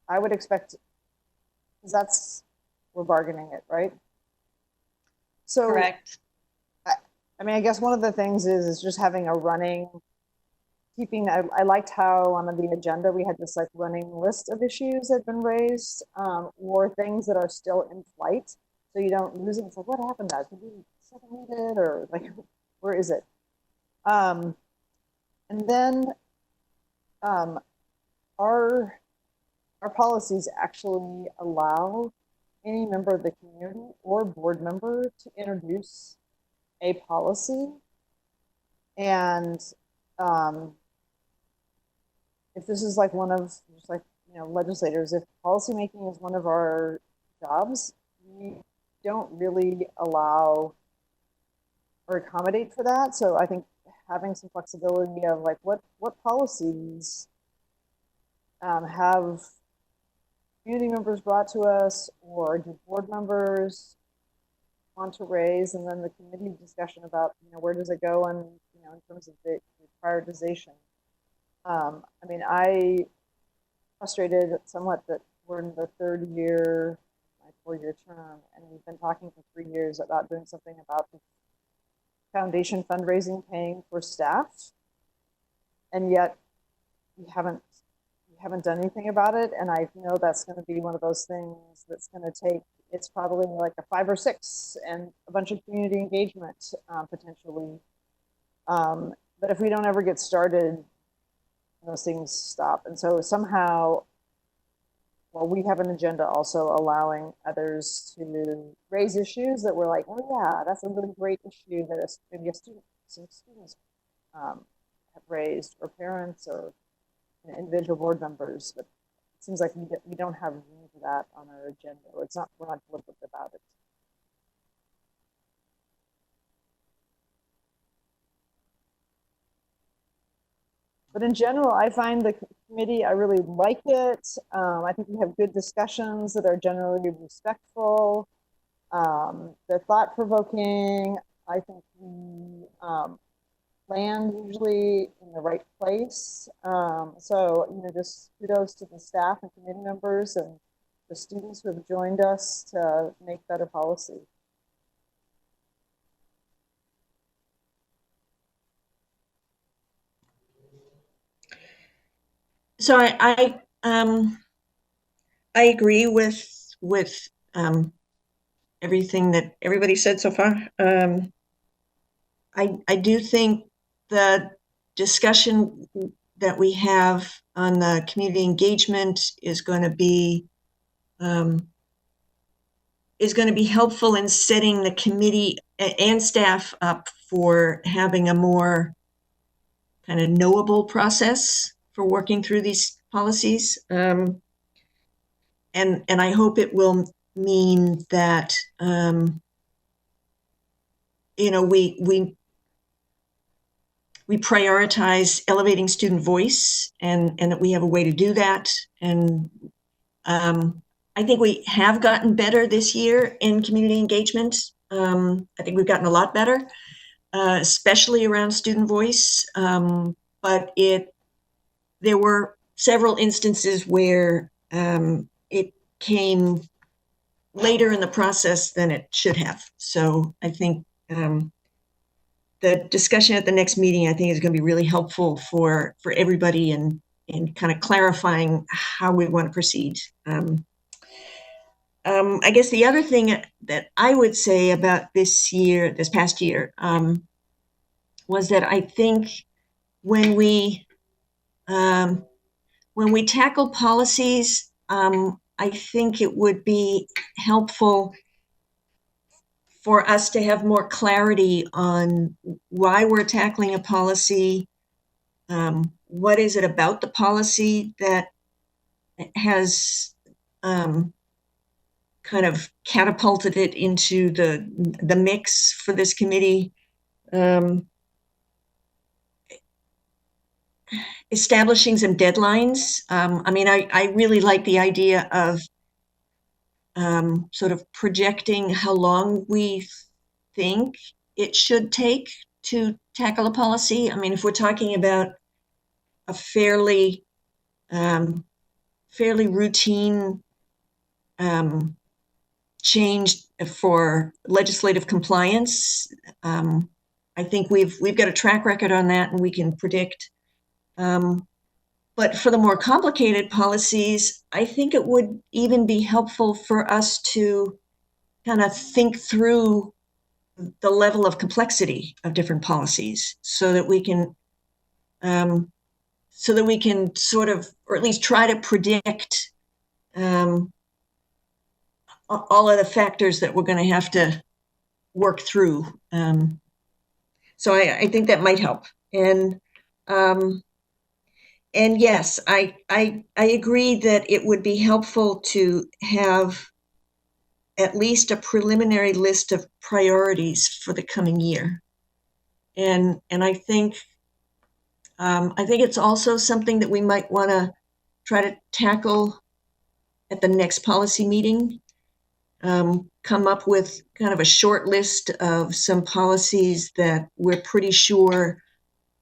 I would expect, because we're bargaining it, right? So, Correct. I guess one of the things is just having a I liked how on the agenda we had this like running list of issues that have been raised, or things that are still in flight. So you don't lose it. It's like, what happened to that? Did we submit it or like, where is it? And then our policies actually allow any member of the community or board member to introduce a policy. And if this is like one of, just like, legislators, if policymaking is one of our jobs, we don't really allow or accommodate for that. So I think having some flexibility of like what policies have community members brought to us or do board members want to raise, and then the committee discussion about where does it go and in terms of the prioritization. I frustrated somewhat that we're in the 3rd year, my 4-year term, and we've been talking for 3 years about doing something about the foundation fundraising paying for staff, and yet we haven't done anything about it. And I know that's going to be one of those things that's going to take, it's probably like a 5 or 6 and a bunch of community engagement potentially. But if we don't ever get started, those things stop. And so somehow, we have an agenda also allowing others to raise issues that we're like, oh yeah, that's a really great issue that maybe some students have raised, or parents, or individual board members. But it seems like we don't have room for that on our agenda, or we're not deliberate about it. But in general, I find the committee, I really like it. I think we have good discussions that are generally respectful. They're thought-provoking. I think we land usually in the right place. So, just kudos to the staff and committee members and the students who have joined us to make better policy. So I agree with everything that everybody said so far. I do think the discussion that we have on the community engagement is going to be helpful in setting the committee and staff up for having a more kind of knowable process for working through these policies. And I hope it will mean that, we prioritize elevating student voice, and that we have a way to do that. And I I think we have gotten better this year in community engagement. I think we've gotten a lot better, especially around student voice. But there were several instances where it came later in the process than it should have. So I think the discussion at the next meeting, I think, is going to be really helpful for everybody in kind of clarifying how we want to proceed. I guess the other thing that I would say about this past year, was that I think when we tackle policies, I think it would be helpful for us to have more clarity on why we're tackling a policy. What is it about the policy that has kind of catapulted it into the mix for this committee? Establishing some deadlines. I mean, I really like the idea of sort of projecting how long we think it should take to tackle a policy. I mean, if we're talking about a fairly routine change for legislative compliance, I think we've got a track record on that, and we can predict. But for the more complicated policies, I think it would even be helpful for us to kind of think through the level of complexity of different policies, so that we can sort of, or at least try to predict all of the factors that we're going to have to work through. So I think that might help. And yes, I agree that it would be helpful to have at least a preliminary list of priorities for the coming year. And I think it's also something that we might want to try to tackle at the next policy meeting. Come up with kind of a short list of some policies that we're pretty sure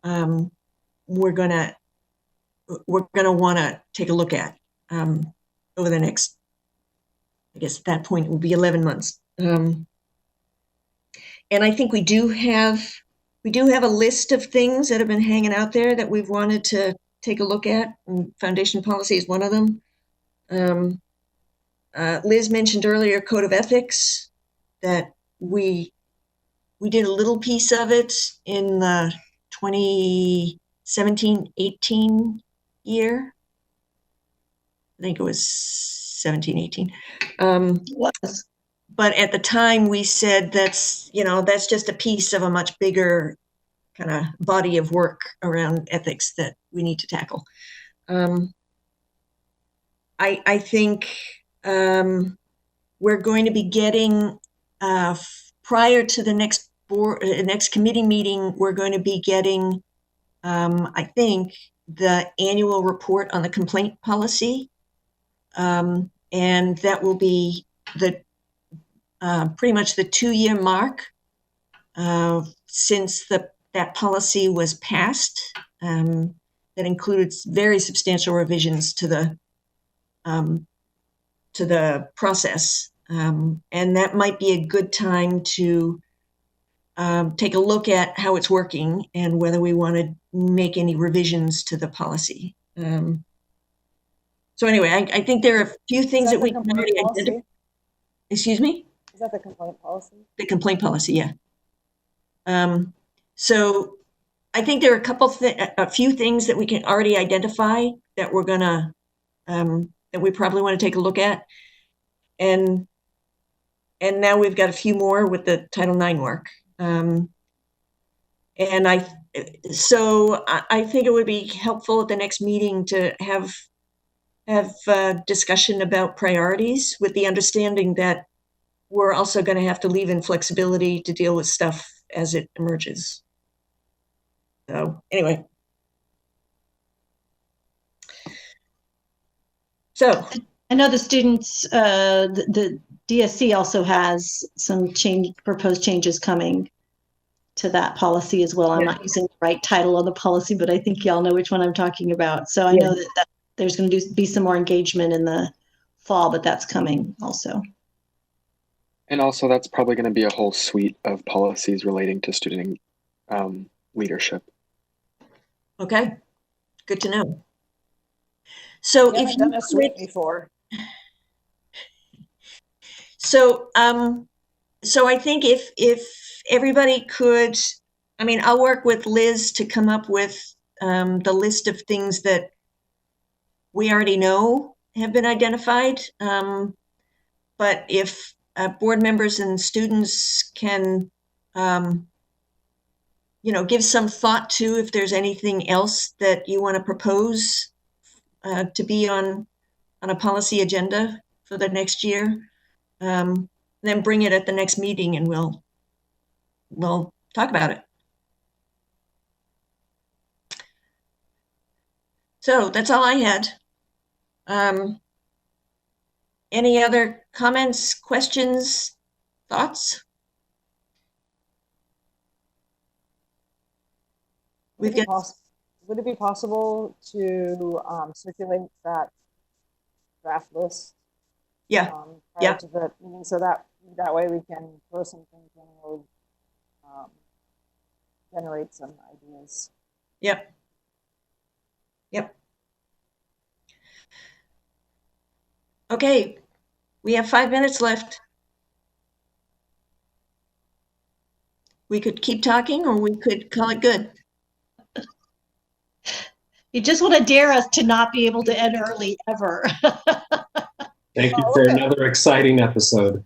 we're going to want to take a look at over the next, I guess at that point it will be 11 months. And I think we do have a list of things that have been hanging out there that we've wanted to take a look at, and foundation policy is one of them. Liz mentioned earlier code of ethics, that we did a little piece of it in the 2017-18 year. I think it was 17-18. But at the time we said that's just a piece of a much bigger kind of body of work around ethics that we need to tackle. I think we're going to be getting, prior to the next committee meeting, we're going to be getting, I think, the annual report on the complaint policy. And that will be pretty much the 2-year mark since that policy was passed. That includes very substantial revisions to the process. And that might be a good time to take a look at how it's working and whether we want to make any revisions to the policy. So anyway, I think there are a few things that we can already identify. Excuse me? Is that the complaint policy? The complaint policy, yeah. So I think there are a few things that we can already identify that we're gonna that we probably want to take a look at, and now we've got a few more with the Title IX work. And I think it would be helpful at the next meeting to have a discussion about priorities, with the understanding that we're also going to have to leave in flexibility to deal with stuff as it emerges. So anyway. So I know the students, the DSC also has some proposed changes coming to that policy as well. I'm not using the right title on the policy, but I think y'all know which one I'm talking about. So I know that there's going to be some more engagement in the fall, but that's coming also. And also, that's probably going to be a whole suite of policies relating to student leadership. Okay, good to know. So I if haven't done you a suite before. so I think if everybody could, I mean, I'll work with Liz to come up with the list of things that we already know have been identified. But if board members and students can, give some thought to if there's anything else that you want to propose to be on a policy agenda for the next year, then bring it at the next meeting and we'll talk about it. So that's all I had. Any other comments, questions, thoughts? Would it be possible to circulate that draft list? Prior to the meeting, so that way we can throw some things in or generate some ideas. Yep. Okay, we have 5 minutes left. We could keep talking or we could call it good. You just want to dare us to not be able to end early ever. Thank you for another exciting episode.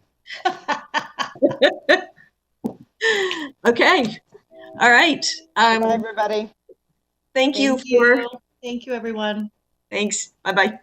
Okay. All right. Bye, everybody. Thank you, Thank you, everyone. Thanks. Bye-bye.